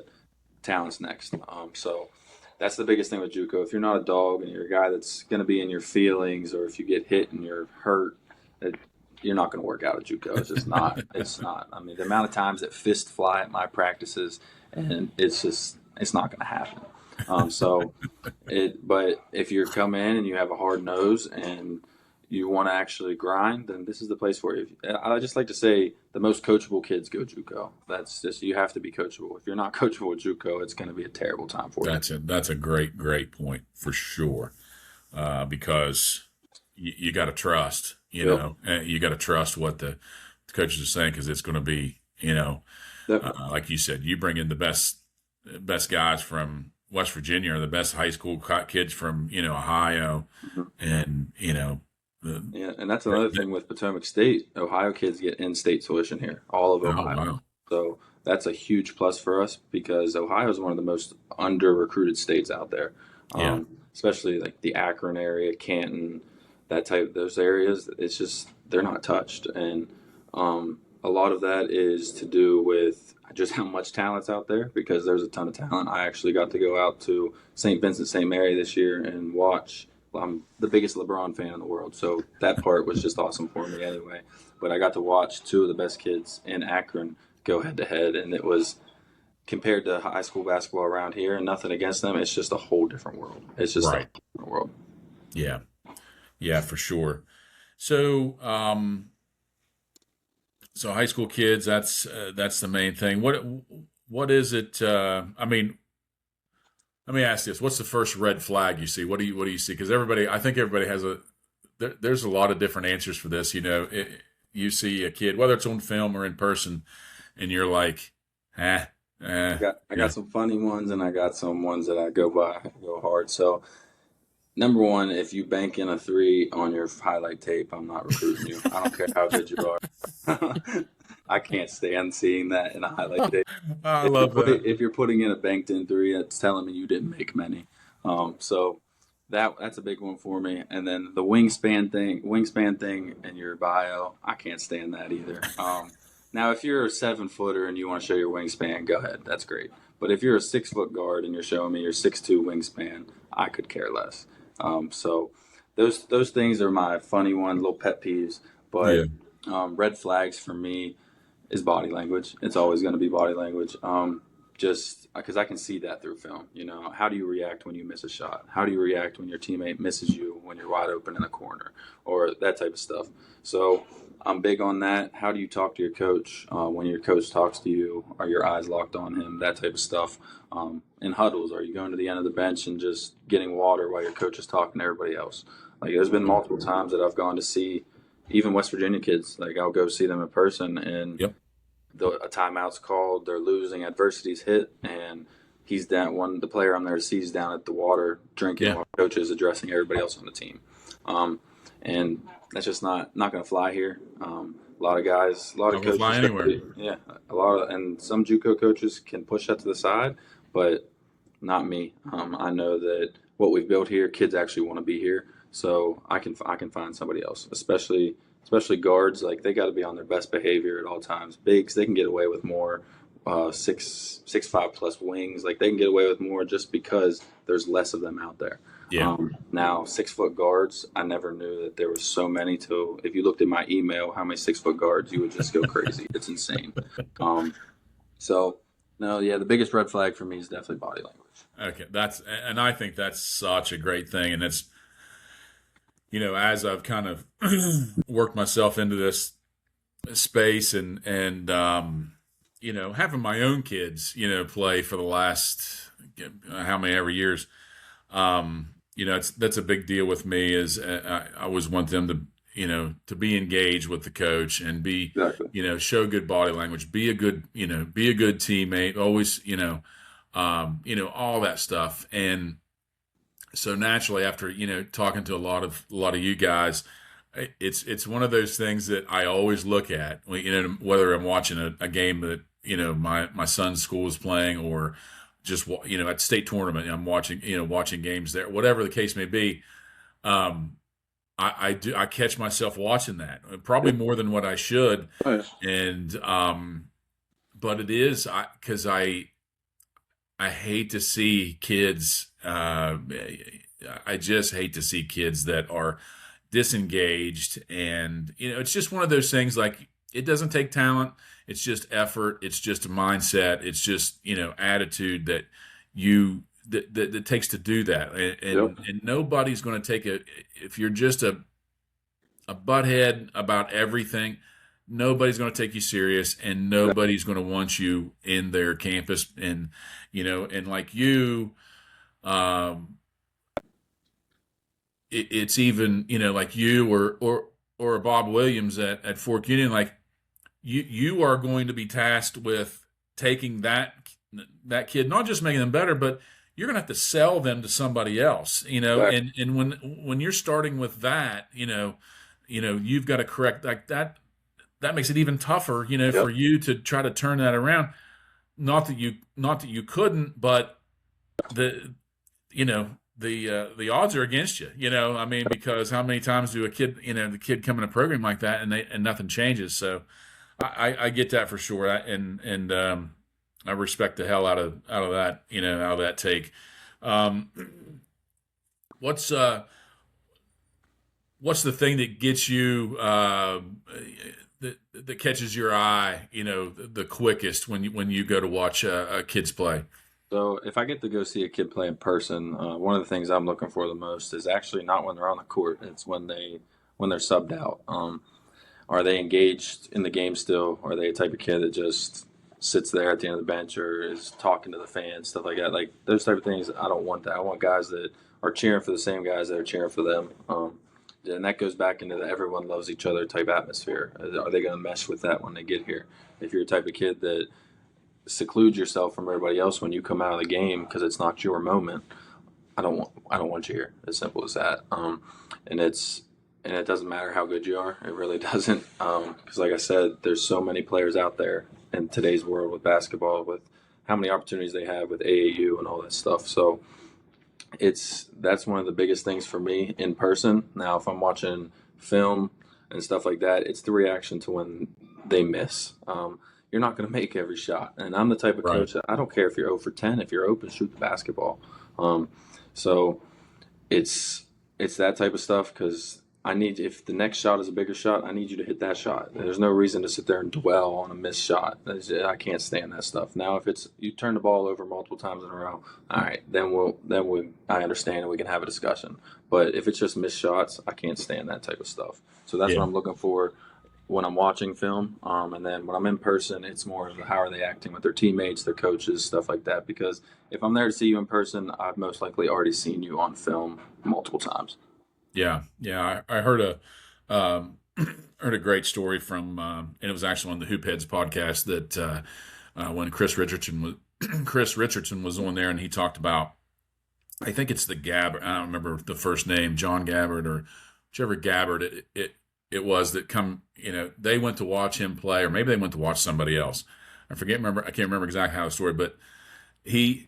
talent's next. So that's the biggest thing with JUCO. If you're not a dog and you're a guy that's going to be in your feelings, or if you get hit and you're hurt, you're not going to work out at JUCO. It's just not. It's not. I mean, the amount of times that fist fly at my practices, and it's not going to happen. So but if you come in and you have a hard nose and you want to actually grind, then this is the place for you. I just like to say the most coachable kids go JUCO. That's just, you have to be coachable. If you're not coachable at JUCO, it's going to be a terrible time for you. That's a great point for sure. Because you got to trust, Yep. you got to trust what the coaches are saying, because it's going to be, Definitely. like you said, you bring in the best guys from West Virginia, or the best high school kids from Ohio, Mhm. and the, Yeah, and that's another thing with Potomac State. Ohio kids get in-state tuition here, all of oh Ohio. wow, So that's a huge plus for us because Ohio is one of the most under-recruited states out there, yeah, especially like the Akron area, Canton, those areas. It's just they're not touched, and a lot of that is to do with just how much talent's out there because there's a ton of talent. I actually got to go out to St. Vincent St. Mary this year and watch. I'm the biggest LeBron fan in the world, so that part was just awesome for me anyway. But I got to watch two of the best kids in Akron go head to head, and it was compared to high school basketball around here, and nothing against them. It's just a whole different world. It's just a right, whole different world. yeah, yeah, for sure. So, so high school kids, that's the main thing. What is it? I mean, let me ask this: what's the first red flag you see? What do you see? Because I think everybody has there's a lot of different answers for this. You see a kid, whether it's on film or in person, and you're like, ah, I eh, got I yeah, got some funny ones, and I got some ones that I go hard. So number one, if you bank in a three on your highlight tape, I'm not recruiting you. I don't care how good you are. I can't stand seeing that in a highlight tape. I love that. If you're putting in a banked in three, it's telling me you didn't make many. So that's a big one for me. And then the wingspan thing in your bio, I can't stand that either. Now, if you're a 7 footer and you want to show your wingspan, go ahead. That's great. But if you're a 6 foot guard and you're showing me your 6'2" wingspan, I could care less. So those things are my funny ones, little pet peeves. Yeah, But red flags for me is body language. It's always going to be body language. Just because I can see that through film. How do you react when you miss a shot? How do you react when your teammate misses you when you're wide open in a corner, or that type of stuff? So I'm big on that. How do you talk to your coach when your coach talks to you? Are your eyes locked on him? That type of stuff. In huddles, are you going to the end of the bench and just getting water while your coach is talking to everybody else? Like there's been multiple times that I've gone to see even West Virginia kids. Like I'll go see them in person and yep, a timeout's called, they're losing, adversity's hit, and he's down. The player I'm there to see is down at the water drinking yeah, while coach is addressing everybody else on the team. And that's just not going to fly here. A lot of guys, a lot not of gonna coaches, fly anywhere. yeah, and some JUCO coaches can push that to the side, but not me. I know that what we've built here, kids actually want to be here, so I can find somebody else, especially guards. Like they got to be on their best behavior at all times. Bigs, they can get away with more. 6'5" plus wings, like they can get away with more just because there's less of them out there. Yeah, Now 6 foot guards, I never knew that there was so many. Till if you looked at my email, how many 6 foot guards, you would just go crazy. It's insane. Um, so no, yeah, the biggest red flag for me is definitely body language. okay, and I think that's such a great thing, and it's as I've kind of worked myself into this space, and having my own kids play for the last how many ever years, that's a big deal with me. Is I always want them to to be engaged with the coach and be Exactly. show good body language, be a good teammate, always all that stuff. And so naturally, after talking to a lot of you guys, it's one of those things that I always look at. Whether I'm watching a game that my son's school is playing, or just at state tournament, I'm watching games there, whatever the case may be. Um, I catch myself watching that probably Yep. more than what I should, Oh, yeah. and but it is because I hate to see kids. I just hate to see kids that are disengaged, and it's just one of those things. Like it doesn't take talent; it's just effort. It's just a mindset. It's just attitude that you that it takes to do that, Yep. and nobody's going to take it if you're just a butthead about everything. Nobody's going to take you serious, and Exactly. nobody's going to want you in their campus. And and like you, um, it's even like you or a Bob Williams at Fork Union, like you are going to be tasked with taking that kid, not just making them better, but you're going to have to sell them to somebody else, Exactly. and when you're starting with that, you've got to correct like that. That makes it even tougher, for Yep. you to try to turn that around. Not that you couldn't, but the the odds are against you. I mean, because how many times do the kid come in a program like that and nothing changes? So I get that for sure. And I respect the hell out of that, out of that take. Um, what's what's the thing that gets you that catches your eye, the quickest when you go to watch kids play? So if I get to go see a kid play in person, one of the things I'm looking for the most is actually not when they're on the court. It's when they're subbed out. Are they engaged in the game still? Are they a type of kid that just sits there at the end of the bench or is talking to the fans, stuff like that? Like those type of things, I don't want that. I want guys that are cheering for the same guys that are cheering for them. And that goes back into the everyone loves each other type atmosphere. Are they going to mesh with that when they get here? If you're a type of kid that secludes yourself from everybody else when you come out of the game because it's not your moment, I don't want you here. As simple as that. And it's and it doesn't matter how good you are. It really doesn't. Because like I said, there's so many players out there in today's world with basketball, with how many opportunities they have with AAU and all that stuff. So that's one of the biggest things for me in person. Now, if I'm watching film and stuff like that, it's the reaction to when they miss. You're not going to make every shot, and I'm the type of Right. coach that I don't care if you're 0 for 10. If you're open, shoot the basketball. So it's it's that type of stuff because I need if the next shot is a bigger shot, I need you to hit that shot. There's no reason to sit there and dwell on a missed shot. I can't stand that stuff. Now, if it's you turn the ball over multiple times in a row, all right, then we I understand and we can have a discussion. But if it's just missed shots, I can't stand that type of stuff. So that's what Yeah. I'm looking for when I'm watching film. And then when I'm in person, it's more of how are they acting with their teammates, their coaches, stuff like that. Because if I'm there to see you in person, I've most likely already seen you on film multiple times. Yeah. Yeah. I heard heard a great story from, and it was actually on the Hoop Heads podcast that when Chris Richardson was on there, and he talked about, I think it's the Gabbard. I don't remember the first name, John Gabbard or whichever Gabbard it was that they went to watch him play, or maybe they went to watch somebody else. I can't remember exactly how the story, but they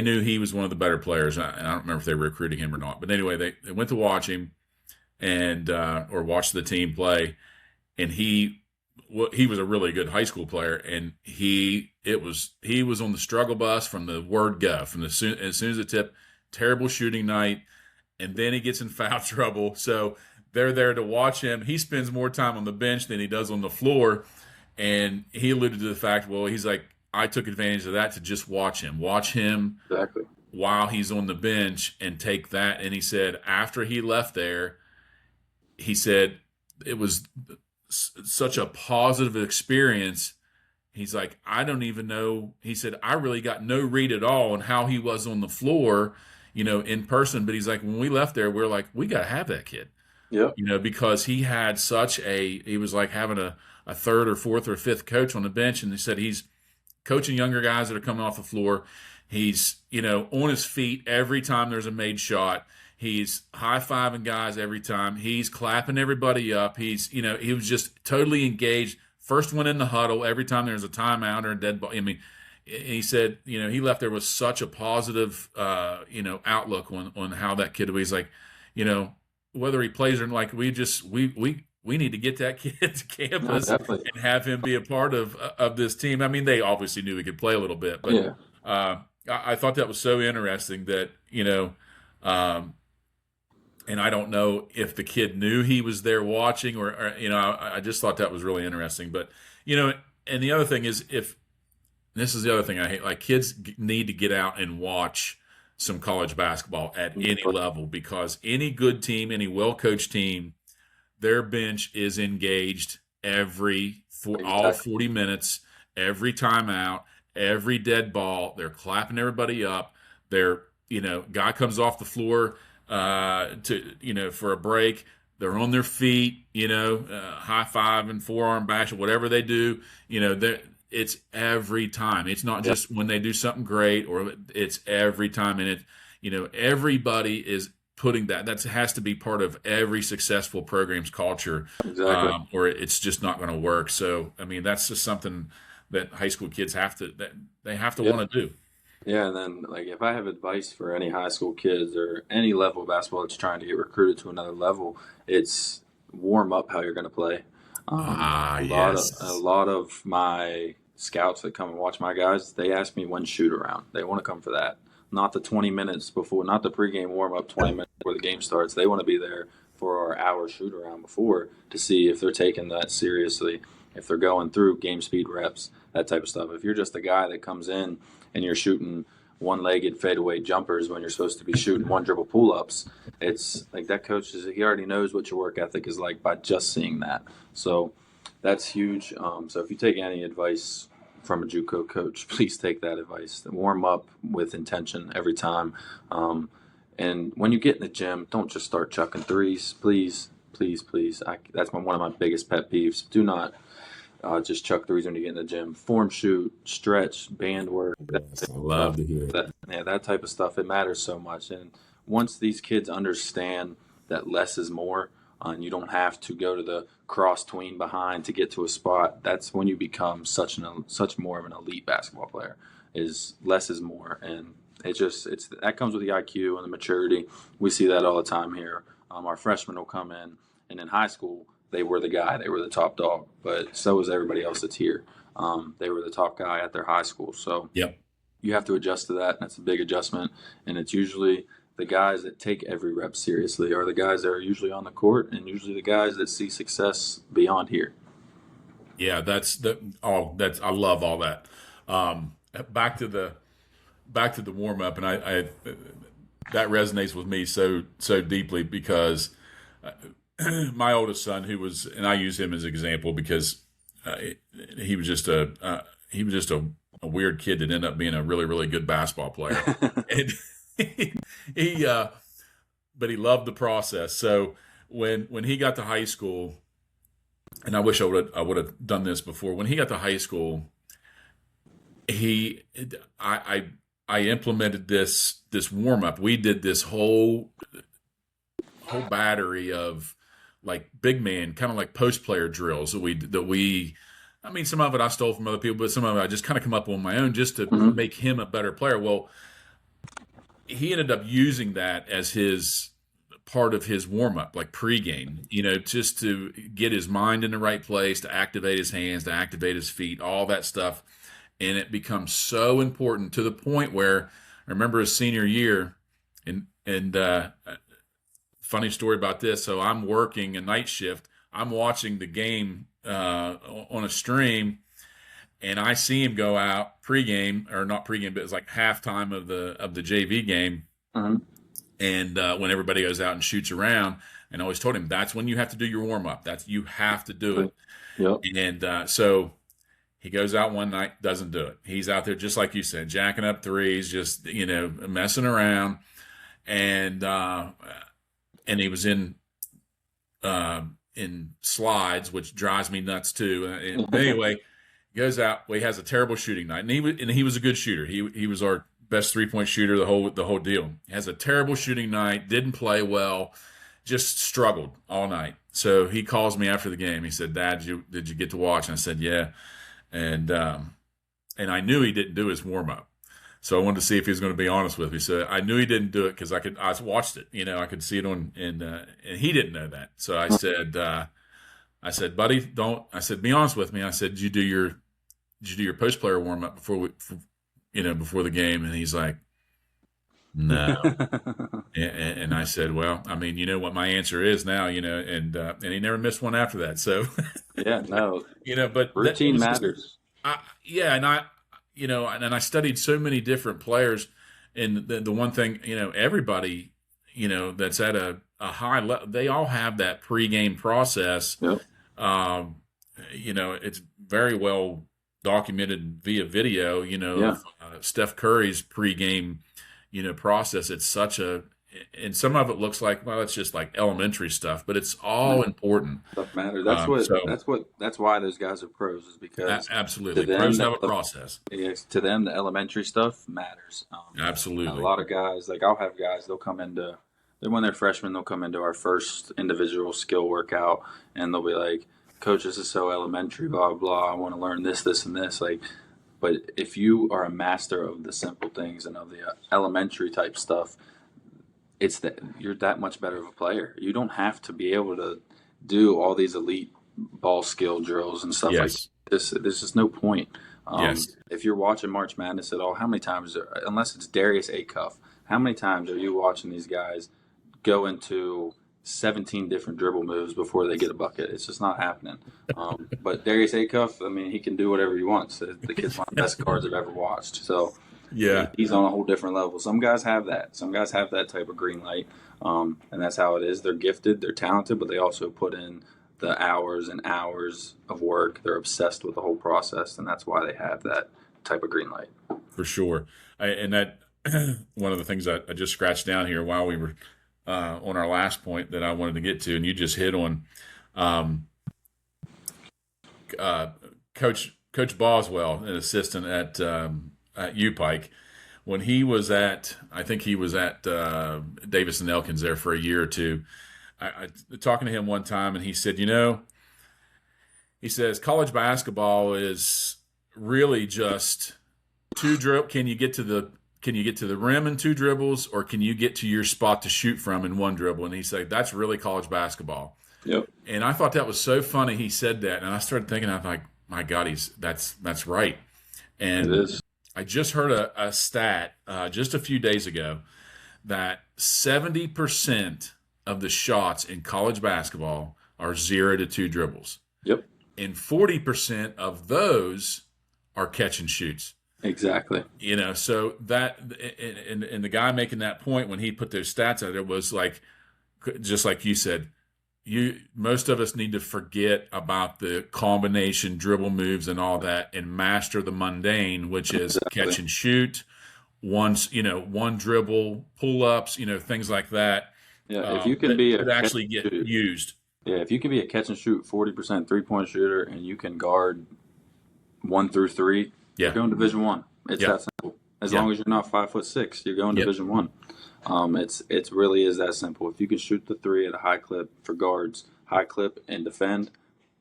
knew he was one of the better players. And I don't remember if they were recruiting him or not. But anyway, they went to watch him and or watch the team play, and he was a really good high school player, and he was on the struggle bus from the word go, from as soon as it tipped. Terrible shooting night, and then he gets in foul trouble. So they're there to watch him. He spends more time on the bench than he does on the floor, and he alluded to the fact, well, he's like, I took advantage of that to just watch him Exactly. while he's on the bench and take that. And he said after he left there, he said it was such a positive experience. He's like, I don't even know. He said, I really got no read at all on how he was on the floor, in person. But he's like, when we left there, we're like, we got to have that kid, Yep. because he was like having a third or fourth or fifth coach on the bench. And he said he's coaching younger guys that are coming off the floor. He's, on his feet every time there's a made shot. He's high fiving guys every time. He's clapping everybody up. He was just totally engaged. First one in the huddle every time there's a timeout or a dead ball. I mean, he said, he left there with such a positive, outlook on how that kid was. He's like, you know, whether he plays or like we need to get that kid to No, campus definitely. and have him be a part of this team. I mean, they obviously knew he could play a little bit, but Yeah. I thought that was so interesting that um, and I don't know if the kid knew he was there watching or I just thought that was really interesting. But and the other thing is if this is the other thing I hate, like kids need to get out and watch. some college basketball at any For level, because any good team, any well-coached team, their bench is engaged for all exactly. 40 minutes, every timeout, every dead ball. They're clapping everybody up. They're, guy comes off the floor for a break. They're on their feet, high five and forearm bash or whatever they do. It's every time. It's not Yeah, just when they do something great, or it's every time. And everybody is putting that has to be part of every successful program's culture, exactly. or it's just not going to work. So, I mean, that's just something that high school kids they have to Yeah. want to do. Yeah, and then like if I have advice for any high school kids or any level of basketball that's trying to get recruited to another level, it's warm up how you're going to play. Ah, A yes. lot of my scouts that come and watch my guys, they ask me when shoot around. They want to come for that, not the 20 minutes before, not the pregame warm up 20 minutes before the game starts. They want to be there for our hour shoot around before to see if they're taking that seriously, if they're going through game speed reps, that type of stuff. If you're just a guy that comes in and you're shooting one-legged fadeaway jumpers when you're supposed to be shooting one dribble pull-ups, it's like that coach he already knows what your work ethic is like by just seeing that. So that's huge. So if you take any advice from a JUCO coach, please take that advice. Warm up with intention every time. And when you get in the gym, don't just start chucking threes, please, please, please. That's one of my biggest pet peeves. Do not just chuck threes when you get in the gym. Form shoot, stretch, band work, Yes, I stuff. love to hear it. That type of stuff. It matters so much. And once these kids understand that less is more, and you don't have to go to the cross tween behind to get to a spot, that's when you become such more of an elite basketball player. Is less is more, and it's that comes with the IQ and the maturity. We see that all the time here. Our freshmen will come in, and in high school they were the guy, they were the top dog, but so was everybody else that's here. They were the top guy at their high school, so Yep. you have to adjust to that, and that's a big adjustment. And it's usually the guys that take every rep seriously are the guys that are usually on the court, and usually the guys that see success beyond here. Yeah, that's I love all that. Um, back to the warm up, and I that resonates with me so deeply, because my oldest son, and I use him as an example because uh, he was just a weird kid that ended up being a really really good basketball player, and he but he loved the process. So when he got to high school, and I wish I would have done this before. When he got to high school, he I implemented this warm up. We did this whole battery of like big man, kind of like post player drills that we. I mean, some of it I stole from other people, but some of it I just kind of come up with on my own just to Hmm. make him a better player. Well, he ended up using that as his part of his warm up, like pregame, just to get his mind in the right place, to activate his hands, to activate his feet, all that stuff. And it becomes so important to the point where I remember his senior year, and funny story about this. So I'm working a night shift. I'm watching the game on a stream, and I see him go out pregame, or not pregame, but it's like halftime of the JV game, Hmm. and when everybody goes out and shoots around. And I always told him that's when you have to do your warm up. That's you have to do it. Yep. And so he goes out one night, doesn't do it. He's out there just like you said, jacking up threes, just messing around, and he was in slides, which drives me nuts too. But anyway, he goes out. Well, he has a terrible shooting night, and he was a good shooter. He was our best 3-point shooter, the whole deal. He has a terrible shooting night. Didn't play well. Just struggled all night. So he calls me after the game. He said, "Dad, did you get to watch?" And I said, "Yeah." And I knew he didn't do his warm up. So I wanted to see if he was going to be honest with me. So I knew he didn't do it because I watched it. I could see it and he didn't know that. So I said, buddy, don't. I said, be honest with me. I said, did you do your post player warm up before the game? And he's like, no. And I said, well, I mean, you know what my answer is now, and he never missed one after that. So, Yeah, no, but it routine was just, matters. yeah, and I studied so many different players, And the one thing, everybody, that's at a high level, they all have that pregame process. Yep. Um, it's very well documented via video, Yeah. of Steph Curry's pregame, process. It's such and some of it looks like, well, it's just like elementary stuff, but it's all important. Stuff matters. So That's why those guys are pros, is because to absolutely, them pros have a process. the elementary stuff matters. And a Absolutely. lot of guys, like I'll have guys, when they're freshmen, they'll come into our first individual skill workout, and they'll be like, "Coach, this is so elementary, blah blah. I want to learn this, this, and this." Like, but if you are a master of the simple things and of the elementary type stuff, it's that you're that much better of a player. You don't have to be able to do all these elite ball skill drills and stuff like Yes. this. There's just no point. Yes. If you're watching March Madness at all, how many times, unless it's Darius Acuff, how many times are you watching these guys go into 17 different dribble moves before they get a bucket? It's just not happening. But Darius Acuff, I mean, he can do whatever he wants. The kid's one of the best guards I've ever watched. So Yeah. he's on a whole different level. Some guys have that. Some guys have that type of green light, and that's how it is. They're gifted, they're talented, but they also put in the hours and hours of work. They're obsessed with the whole process, and that's why they have that type of green light. For sure. And that one of the things I just scratched down here while we were on our last point that I wanted to get to, and you just hit on, um, uh, Coach Boswell, an assistant at UPike, when he was I think he was at Davis and Elkins there for a year or two. Talking to him one time, and he said, he says college basketball is really just two dribble. Can you get to the rim in two dribbles, or can you get to your spot to shoot from in one dribble? And he said that's really college basketball. Yep. And I thought that was so funny he said that, and I started thinking, I was like, my God, that's right. It And is. I just heard a stat just a few days ago that 70% of the shots in college basketball are 0 to 2 dribbles, Yep. and 40% of those are catch and shoots. Exactly. So that and the guy making that point when he put those stats out there was like, just like you said, most of us need to forget about the combination dribble moves and all that and master the mundane, which is catch and shoot, one dribble, pull ups, things like that. Yeah. If you can be a could catch actually and get shoot, used. yeah, if you can be a catch and shoot 40% 3-point shooter, and you can guard 1 through 3, you're Yeah. going Division One. It's Yeah. that simple. As Yeah. long as you're not 5'6", you're going Yep. Division One. It's really is that simple. If you can shoot the three at a high clip for guards, high clip and defend,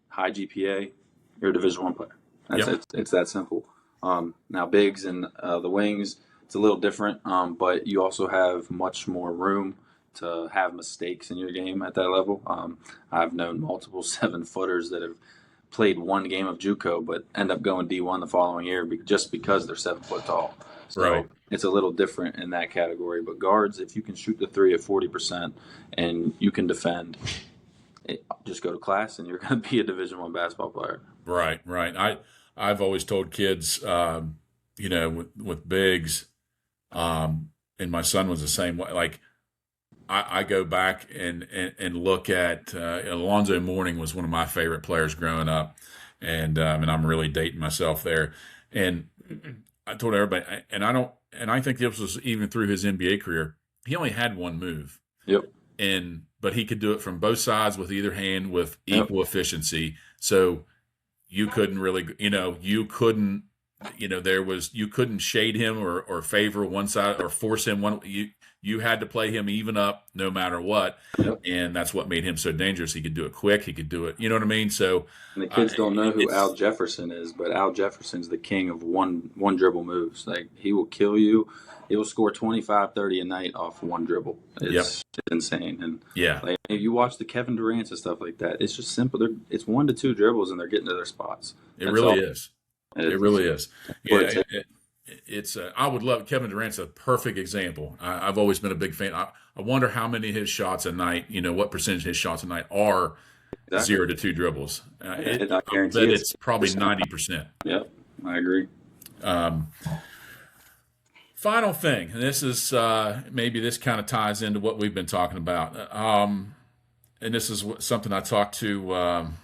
high GPA, you're a Division One player. That's Yep. It's that simple. Now bigs and the wings, it's a little different, but you also have much more room to have mistakes in your game at that level. I've known multiple 7-footers that have played one game of JUCO but end up going D1 the following year just because they're 7 foot tall. So Right. it's a little different in that category. But guards, if you can shoot the three at 40% and you can defend, just go to class and you're going to be a Division One basketball player. Right. I've always told kids, with bigs, and my son was the same way. Like I go back and look at Alonzo Mourning was one of my favorite players growing up, and I'm really dating myself there. And I told everybody, and I think this was even through his NBA career. He only had one move, Yep. but he could do it from both sides with either hand with Yep. equal efficiency. So you couldn't really, you couldn't shade him or favor one side or force him one. You had to play him even up no matter what, Yep. and that's what made him so dangerous. He could do it quick. He could do it. You know what I mean? So And the kids don't know who it's Al Jefferson is, but Al Jefferson's the king of one dribble moves. Like, he will kill you. He will score 25, 30 a night off one dribble. It's insane. And yeah, like, if you watch the Kevin Durant's and stuff like that, it's just simple. It's 1 to 2 dribbles and they're getting to their spots. it That's really all. is. It really is. What Yeah, it it's. I would love Kevin Durant's a perfect example. I've always been a big fan. I wonder how many of his shots a night, what percentage of his shots a night are Exactly. 0 to 2 dribbles. And I I guarantee bet it's probably 90%. Yep, I agree. Um, final thing, and this is maybe this kind of ties into what we've been talking about. And this is something I talk to. I'm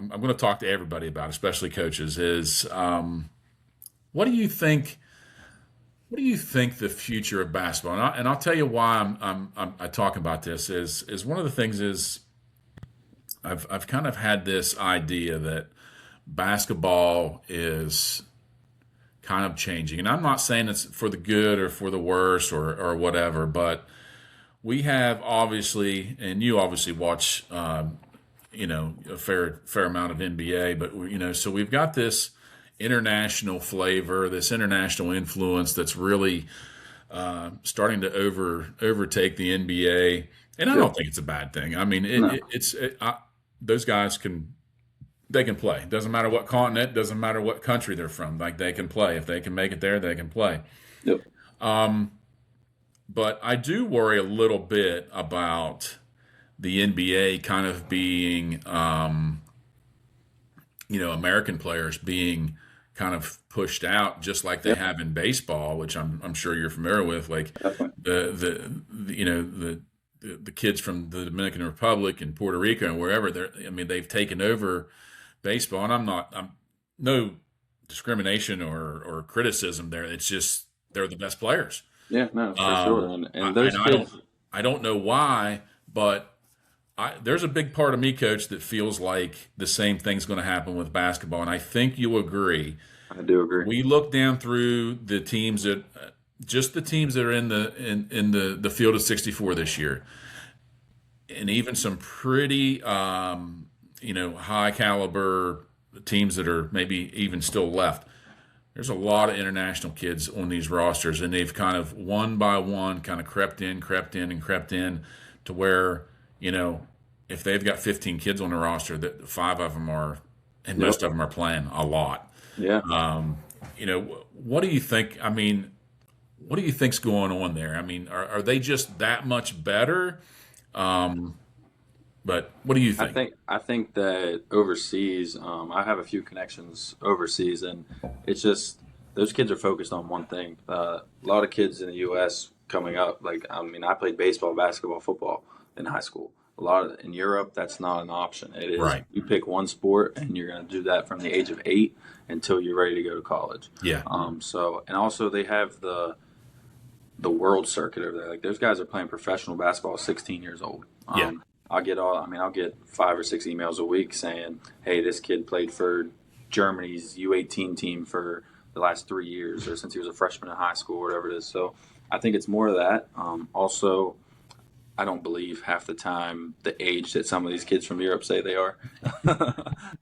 going to talk to everybody about, especially coaches. Is what do you think? What do you think the future of basketball? And I'll tell you why I talk about this. Is one of the things is I've kind of had this idea that basketball is kind of changing, and I'm not saying it's for the good or for the worse or whatever, but we have obviously, and you obviously watch, a fair amount of NBA, but so we've got this international flavor, this international influence that's really starting to overtake the NBA, and I Yeah. don't think it's a bad thing. I mean, No. those guys can play. Doesn't matter what continent, doesn't matter what country they're from. Like they can play. If they can make it there, they can play. Yep. But I do worry a little bit about the NBA kind of being, American players being kind of pushed out, just like they Yep. have in baseball, which I'm sure you're familiar with. Like Definitely. the kids from the Dominican Republic and Puerto Rico and wherever they've taken over baseball, and I'm no discrimination or criticism there. It's just they're the best players. Yeah. No, for sure. Um, And those and kids. I don't know why, but there's a big part of me, Coach, that feels like the same thing's going to happen with basketball, and I think you'll agree. I do agree. We look down through the teams that just the teams that are in the field of 64 this year, and even some pretty high caliber teams that are maybe even still left. There's a lot of international kids on these rosters, and they've kind of one by one kind of crept in, and crept in to where, if they've got 15 kids on the roster, that five of them are, and most Yep. of them are playing a lot. Yeah. What do you think? I mean, what do you think's going on there? I mean, are they just that much better? But what do you think? I think that overseas, I have a few connections overseas, and it's just those kids are focused on one thing. A lot of kids in the U.S. coming up, like I mean, I played baseball, basketball, football in high school. A lot of in Europe, that's not an option. It is Right. you pick one sport, and you're going to do that from the age of 8 until you're ready to go to college. Yeah. And also they have the world circuit over there. Like those guys are playing professional basketball at 16 years old. Yeah. I'll get 5 or 6 emails a week saying, "Hey, this kid played for Germany's U18 team for the last 3 years, or since he was a freshman in high school, or whatever it is." So I think it's more of that. Also, I don't believe half the time the age that some of these kids from Europe say they are.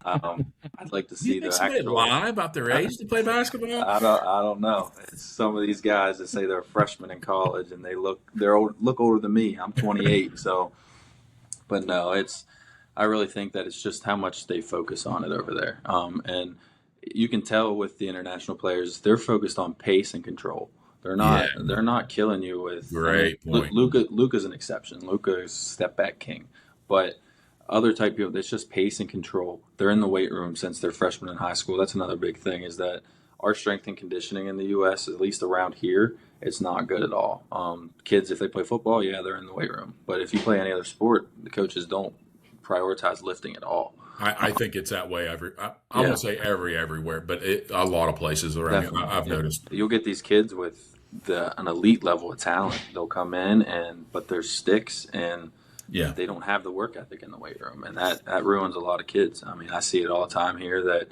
I'd like to Do you see think the somebody actual. lie about their age to play basketball? I don't know. It's some of these guys that say they're freshmen in college and look older than me. I'm 28, so. But no, I really think that it's just how much they focus on it over there. And you can tell with the international players, they're focused on pace and control. They're not Yeah. they're not killing you with. Great point. Luka's an exception. Luka is step back king, but other type people, it's just pace and control. They're in the weight room since they're freshmen in high school. That's another big thing is that our strength and conditioning in the U.S., at least around here, it's not good at all. Kids, if they play football, yeah, they're in the weight room. But if you play any other sport, the coaches don't prioritize lifting at all. I think it's that way I Yeah. won't say everywhere, but a lot of places around. Definitely. I've Yeah. noticed. You'll get these kids with an elite level of talent. They'll come in but they're sticks and Yeah. they don't have the work ethic in the weight room, and that ruins a lot of kids. I mean, I see it all the time here that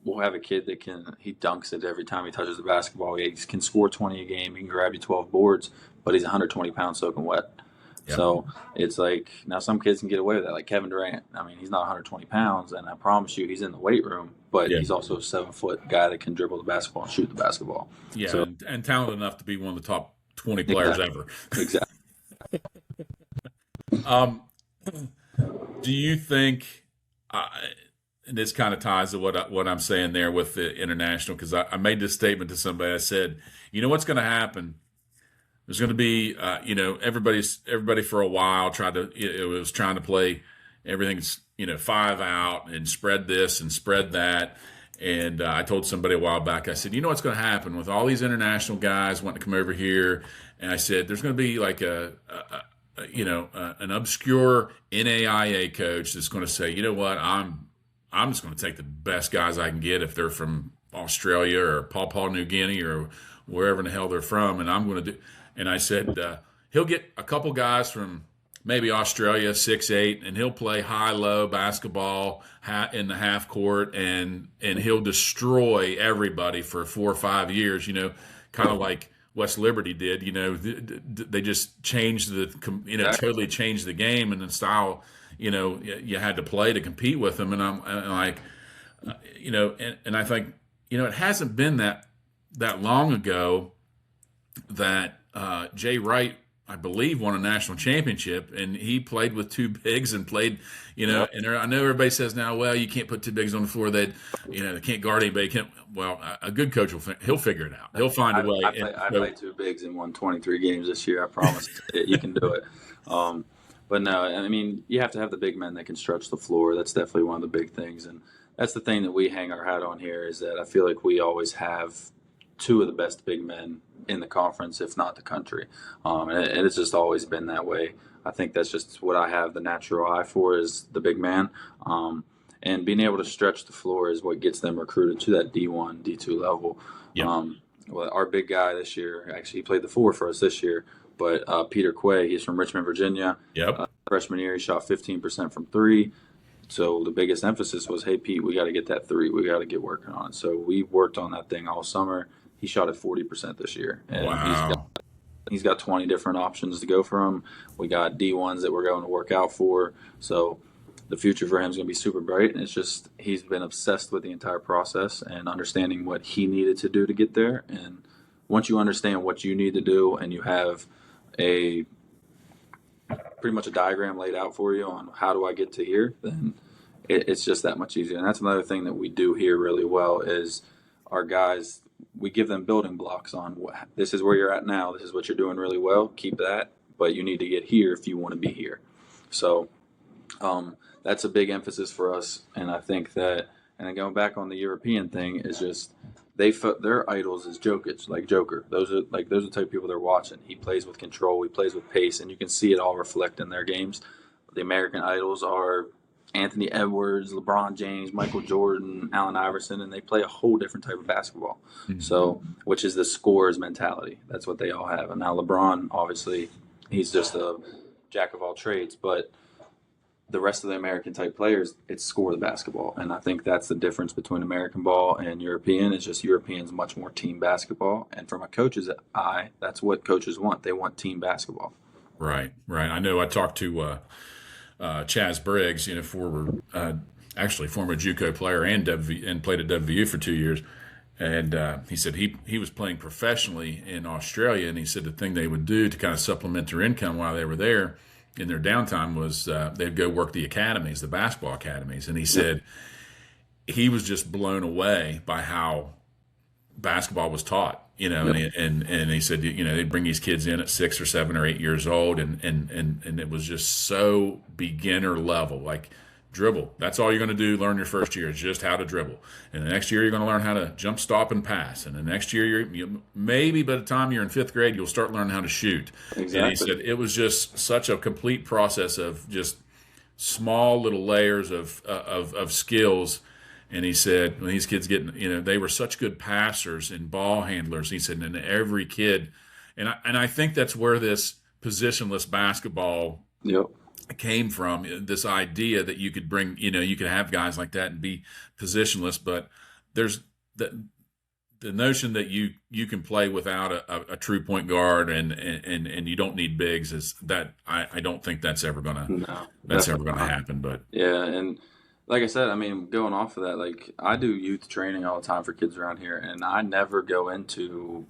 we'll have a kid that he dunks it every time he touches the basketball. He can score 20 a game. He can grab you 12 boards, but he's 120 pounds soaking wet. Yep. So it's like now some kids can get away with that, like Kevin Durant. I mean, he's not 120 pounds, and I promise you, he's in the weight room, but Yeah. he's also a 7-foot guy that can dribble the basketball and shoot the basketball. Yeah, So and talented enough to be one of the top 20 players ever. exactly. Do you think, and this kind of ties to what I'm saying there with the international, because I made this statement to somebody. I said, you know what's going to happen? There's going to be, everybody for a while was trying to play everything's, 5 out and spread this and spread that. And I told somebody a while back, I said, you know what's going to happen with all these international guys wanting to come over here? And I said, there's going to be like an obscure NAIA coach that's going to say, you know what, I'm just going to take the best guys I can get if they're from Australia or Papua New Guinea or wherever in the hell they're from, and I'm going to do. And I said he'll get a couple guys from maybe Australia, 6'8", and he'll play high-low basketball in the half court, and he'll destroy everybody for 4 or 5 years. Kind of like West Liberty did. They just changed totally changed the game and the style. You had to play to compete with them, and I'm like, and I think it hasn't been that long ago that Jay Wright, I believe, won a national championship, and he played with two bigs and played, Yeah. and I know everybody says now, well, you can't put two bigs on the floor. They can't guard anybody. Well, a good coach he'll figure it out. He'll find a way. I played two bigs and won 23 games this year. I promise you can do it. But no, I mean, you have to have the big men that can stretch the floor. That's definitely one of the big things. And that's the thing that we hang our hat on here, is that I feel like we always have two of the best big men in the conference, if not the country. And it's just always been that way. I think that's just what I have the natural eye for, is the big man. And being able to stretch the floor is what gets them recruited to that D1, D2 level. Yeah. Well, our big guy this year, actually, he played the four for us this year, but Peter Quay, he's from Richmond, Virginia. Yep. Freshman year, he shot 15% from three. So the biggest emphasis was, hey, Pete, we got to get that three. We got to get working on it. So we worked on that thing all summer. He shot at 40% this year. And Wow. he's got 20 different options to go from. We got D1s that we're going to work out for. So the future for him is going to be super bright. And it's just, he's been obsessed with the entire process and understanding what he needed to do to get there. And once you understand what you need to do, and you have pretty much a diagram laid out for you on how do I get to here, then it's just that much easier. And that's another thing that we do here really well, is our guys, we give them building blocks on this is where you're at now. This is what you're doing really well. Keep that, but you need to get here if you want to be here. So that's a big emphasis for us. And I think that, and then going back on the European thing, is just their idols is Jokic, like Joker. Those are the type of people they're watching. He plays with control. He plays with pace, and you can see it all reflect in their games. The American idols are Anthony Edwards, LeBron James, Michael Jordan, Allen Iverson, and they play a whole different type of basketball. Mm-hmm. So, which is the scorer's mentality. That's what they all have. And now LeBron, obviously, he's just a jack of all trades, but the rest of the American type players, it's score the basketball. And I think that's the difference between American ball and European. It's just European's much more team basketball. And from a coach's eye, that's what coaches want. They want team basketball. Right. I know I talked to Chaz Briggs, former JUCO player and played at WVU for 2 years. And he said he was playing professionally in Australia, and he said the thing they would do to kind of supplement their income while they were there in their downtime was they'd go work the academies, the basketball academies. And he said he was just blown away by how basketball was taught, and he said, they'd bring these kids in at 6 or 7 or 8 years old, and it was just so beginner level, like dribble. That's all you're going to do. Learn your first year is just how to dribble, and the next year you're going to learn how to jump, stop, and pass, and the next year maybe by the time you're in 5th grade you'll start learning how to shoot. Exactly. And he said it was just such a complete process of just small little layers of skills. And he said, when these kids they were such good passers and ball handlers. He said, and every kid, and I think that's where this positionless basketball came from. This idea that you could bring, you could have guys like that and be positionless, but there's the notion that you can play without a true point guard and you don't need bigs is that I don't think that's ever gonna happen. But yeah, and like I said, I mean, going off of that, like I do youth training all the time for kids around here, and I never go into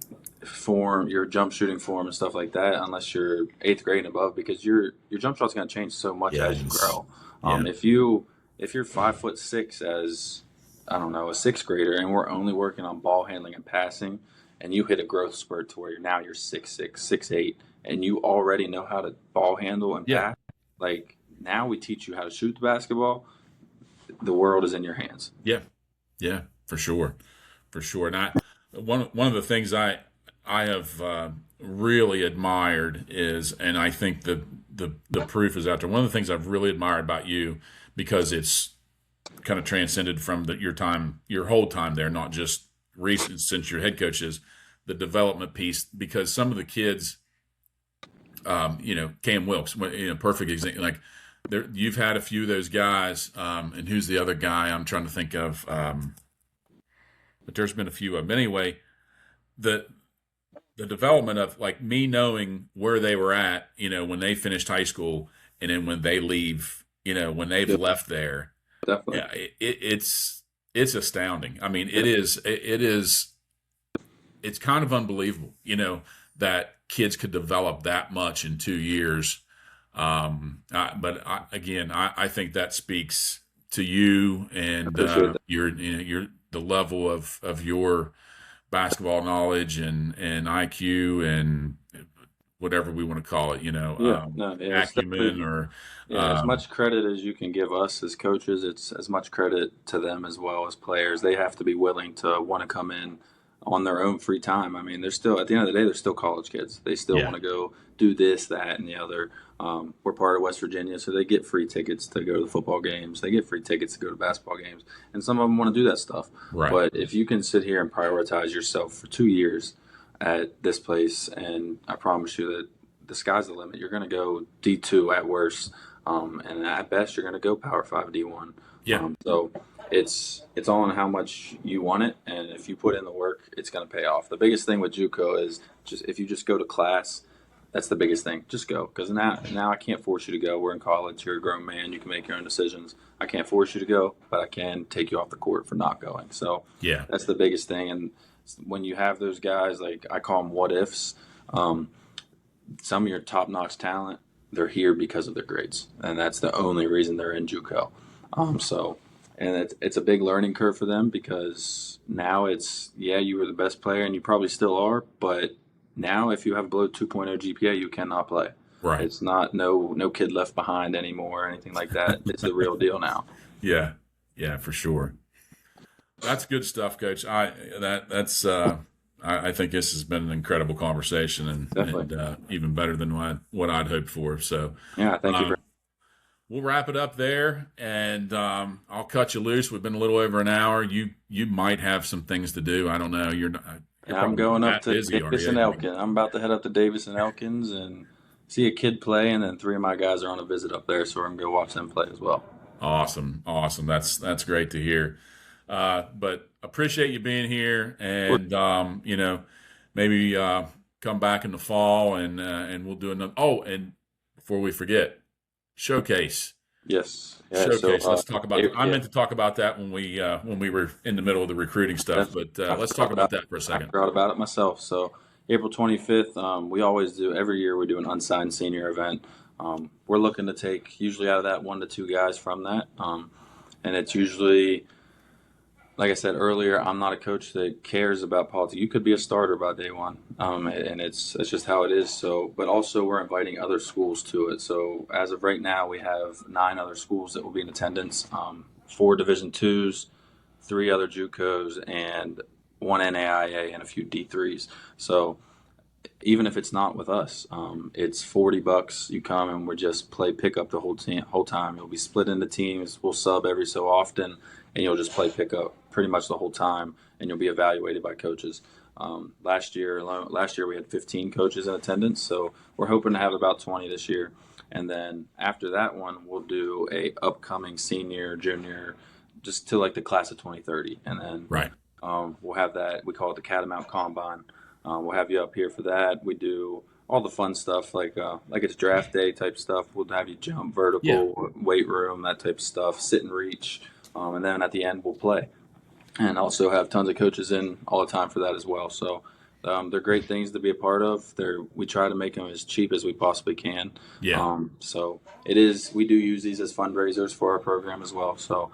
your jump shooting form and stuff like that unless you're 8th grade and above, because your jump shot's going to change so much as you grow. If you're 5'6" as, I don't know, a 6th grader, and we're only working on ball handling and passing, and you hit a growth spurt to where you're 6'6", 6'8", and you already know how to ball handle and pass, like now we teach you how to shoot the basketball. The world is in your hands. Yeah. For sure, for sure. And one of the things I have really admired is, and I think the proof is out there. One of the things I've really admired about you, because it's kind of transcended from your time, your whole time there, not just recent since your head coach, is the development piece. Because some of the kids, Cam Wilkes, perfect example. Like there, you've had a few of those guys, and who's the other guy I'm trying to think of? But there's been a few of them. Anyway, the the development of like me knowing where they were at, when they finished high school, and then when they leave, when they've Yeah, left there, definitely. yeah, it's astounding. I mean, it's kind of unbelievable, that kids could develop that much in 2 years. Again, I think that speaks to you I and appreciate that. your the level of your basketball knowledge and IQ and whatever we want to call it, Yeah, no, yeah, it's acumen definitely. or Yeah, as um, much credit as you can give us as coaches, it's as much credit to them as well as players. They have to be willing to want to come in on their own free time. I mean, they're still, at the end of the day, they're still college kids. They still yeah, want to go do this, that, and the other. We're part of West Virginia, so they get free tickets to go to the football games. They get free tickets to go to basketball games, and some of them want to do that stuff. right, But if you can sit here and prioritize yourself for 2 years at this place, and I promise you that the sky's the limit. You're going to go D2 at worst, and at best, you're going to go Power Five D1. yeah, So it's all on how much you want it, and if you put in the work, it's going to pay off. The biggest thing with JUCO is just if you just go to class. That's the biggest thing. Just go, because now I can't force you to go. We're in college. You're a grown man. You can make your own decisions. I can't force you to go, but I can take you off the court for not going. So yeah, that's the biggest thing. And when you have those guys, like I call them what ifs. Um, some of your top notch talent, they're here because of their grades, and that's the only reason they're in JUCO. So, and it's a big learning curve for them because now it's yeah, you were the best player, and you probably still are, but now if you have below 2.0 GPA, you cannot play. right, It's not no kid left behind anymore or anything like that. It's the real deal now. yeah, yeah, for sure. That's good stuff, Coach. I think this has been an incredible conversation and Definitely. even better than what I'd hoped for. So Yeah. Thank you uh, very. we'll wrap it up there, and I'll cut you loose. We've been a little over an hour. You might have some things to do. I don't know. You're I'm probably not going up that to busy, are Davis and you? Elkin. I'm about to head up to Davis and Elkins and see a kid play, and then three of my guys are on a visit up there, so we're gonna go watch them play as well. Awesome, awesome. That's great to hear. But appreciate you being here, Cool. and maybe come back in the fall, and we'll do another. Oh, and before we forget, showcase, Yes, yeah. So, showcase. Let's talk about that. I yeah, meant to talk about that when we were in the middle of the recruiting stuff, definitely. but I let's forgot talk about about that for a I second. forgot about it myself. So, April 25th, we always do every year. We do an unsigned senior event. We're looking to take usually out of that 1 to 2 guys from that, and it's usually like I said earlier, I'm not a coach that cares about politics. You could be a starter by day one, and it's just how it is. So, but also we're inviting other schools to it. So as of right now, we have 9 other schools that will be in attendance. 4 Division IIs, 3 other JUCOs, and one NAIA and a few D3s. So even if it's not with us, it's $40. You come and we just play pickup the whole time. You'll be split into teams. We'll sub every so often, and you'll just play pickup pretty much the whole time, and you'll be evaluated by coaches. Last year we had 15 coaches in attendance, so we're hoping to have about 20 this year. And then after that one, we'll do a upcoming senior, junior, just to like the class of 2030, and then Right. we'll have that. We call it the Catamount Combine. We'll have you up here for that. We do all the fun stuff like it's draft day type stuff. We'll have you jump Yeah. vertical, weight room, that type of stuff, sit and reach, and then at the end we'll play. And also have tons of coaches in all the time for that as well. So they're great things to be a part of. We try to make them as cheap as we possibly can. Yeah. So it is. We do use these as fundraisers for our program as well. So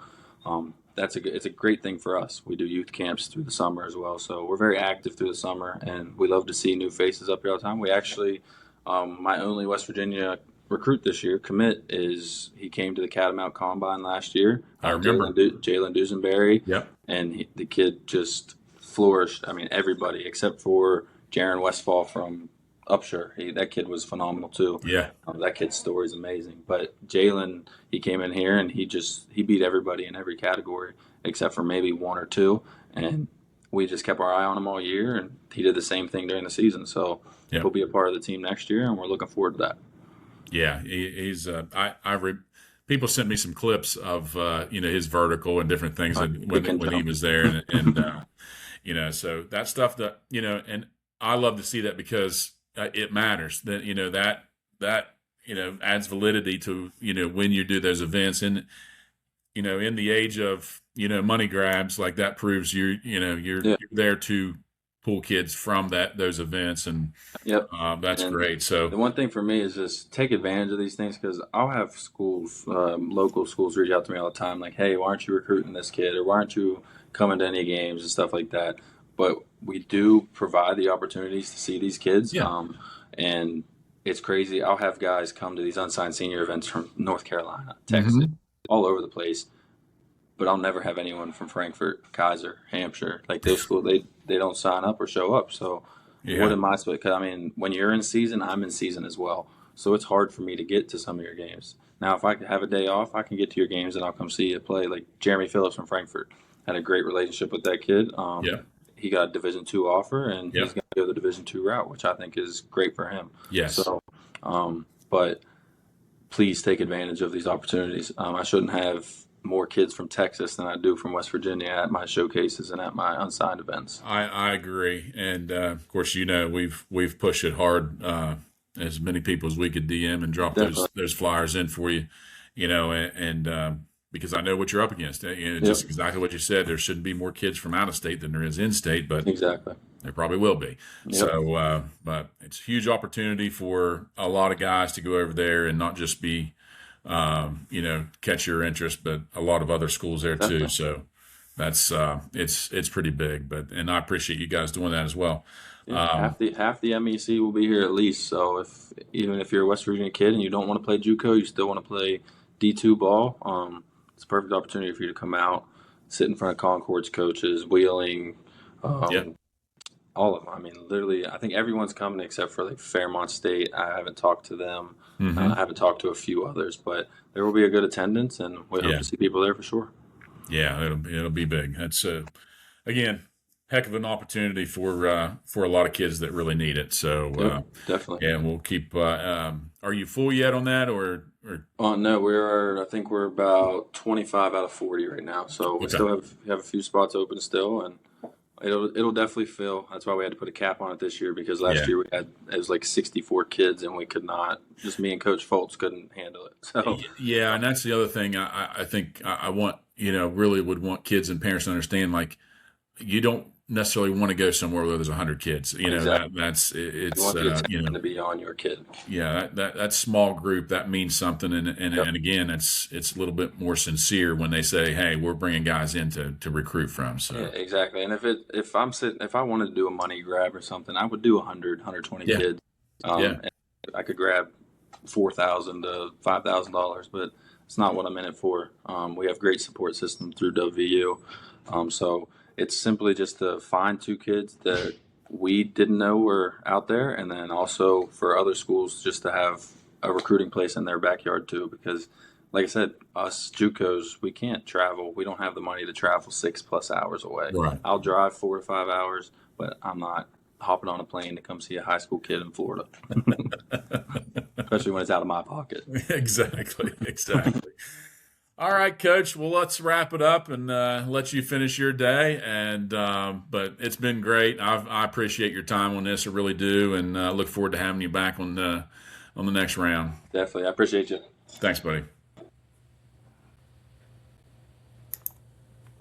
it's a great thing for us. We do youth camps through the summer as well, so we're very active through the summer, and we love to see new faces up here all the time. We actually, my only West Virginia recruit this year, commit, is he came to the Catamount Combine last year. I remember. Jalen Dusenberry, Yep. and the kid just flourished. I mean, everybody except for Jaron Westfall from Upshur. That kid was phenomenal too. Yeah. That kid's story is amazing. But Jalen, he came in here and he beat everybody in every category except for maybe one or two, and we just kept our eye on him all year, and he did the same thing during the season. So Yep. he'll be a part of the team next year, and we're looking forward to that. Yeah, he's. People sent me some clips of his vertical and different things that when he was there, and so that stuff that and I love to see that because it matters that that adds validity to when you do those events, and in the age of money grabs, like that proves you're Yeah. there to pull kids from those events, and Yep. that's And great. So the one thing for me is just take advantage of these things, because I'll have schools, local schools, reach out to me all the time, like, "Hey, why aren't you recruiting this kid, or why aren't you coming to any games and stuff like that?" But we do provide the opportunities to see these kids, yeah, and it's crazy. I'll have guys come to these unsigned senior events from North Carolina, Texas, hmm all over the place, but I'll never have anyone from Frankfurt, Kaiser, Hampshire, like those schools. They don't sign up or show up. So what yeah, am I supposed? Because I mean, when you're in season, I'm in season as well. So it's hard for me to get to some of your games. Now, if I could have a day off, I can get to your games and I'll come see you play. Like Jeremy Phillips from Frankfurt had a great relationship with that kid. yeah, He got a Division II offer, and yeah, he's going to go the Division II route, which I think is great for him. yes. So, but please take advantage of these opportunities. I shouldn't have more kids from Texas than I do from West Virginia at my showcases and at my unsigned events. I agree, and of course, we've pushed it hard. As many people as we could DM and drop Definitely. those flyers in for you, because I know what you're up against. Just Yep. exactly what you said. There shouldn't be more kids from out of state than there is in state, but Exactly. there probably will be. Yep. So, but it's a huge opportunity for a lot of guys to go over there and not just be, catch your interest, but a lot of other schools there too. Definitely. So that's it's pretty big. And I appreciate you guys doing that as well. Yeah. Half the MEC will be here at least. So even if you're a West Virginia kid and you don't want to play JUCO, you still want to play D2 ball. It's a perfect opportunity for you to come out, sit in front of Concord's coaches, Wheeling, Yeah. all of them. I mean, literally, I think everyone's coming except for like Fairmont State. I haven't talked to them. I hmm haven't talked to a few others, but there will be a good attendance, and we hope Yeah. to see people there for sure. Yeah. It'll be big. That's again, heck of an opportunity for a lot of kids that really need it. So Yep, definitely. yeah, we'll keep. Are you full yet on that, or No, I think we're about 25 out of 40 right now, so we okay? still have a few spots open still, and it'll definitely fill. That's why we had to put a cap on it this year, because last Yeah. year it was like 64 kids, and we could not. Just me and Coach Foltz couldn't handle it. So Yeah, and that's the other thing I think I want, really would want kids and parents to understand, like, you don't necessarily want to go somewhere where there's 100 kids. exactly, You you want the attention to be on your kid. yeah, that small group, that means something. Yep. And again, it's a little bit more sincere when they say, hey, we're bringing guys in to recruit from. Yeah, So exactly. And if I wanted to do a money grab or something, I would do 120 yeah, kids. yeah, And I could grab $4,000 to $5,000, but it's not what I'm in it for. We have great support system through WVU, so it's simply just to find two kids that we didn't know were out there, and then also for other schools just to have a recruiting place in their backyard too. Because, like I said, us JUCOs, we can't travel. We don't have the money to travel 6+ hours away. right. I'll drive 4 to 5 hours, but I'm not hopping on a plane to come see a high school kid in Florida, especially when it's out of my pocket. Exactly. All right, Coach. Well, let's wrap it up and let you finish your day. And but it's been great. I appreciate your time on this. I really do, and look forward to having you back on the next round. Definitely. I appreciate you. Thanks, buddy.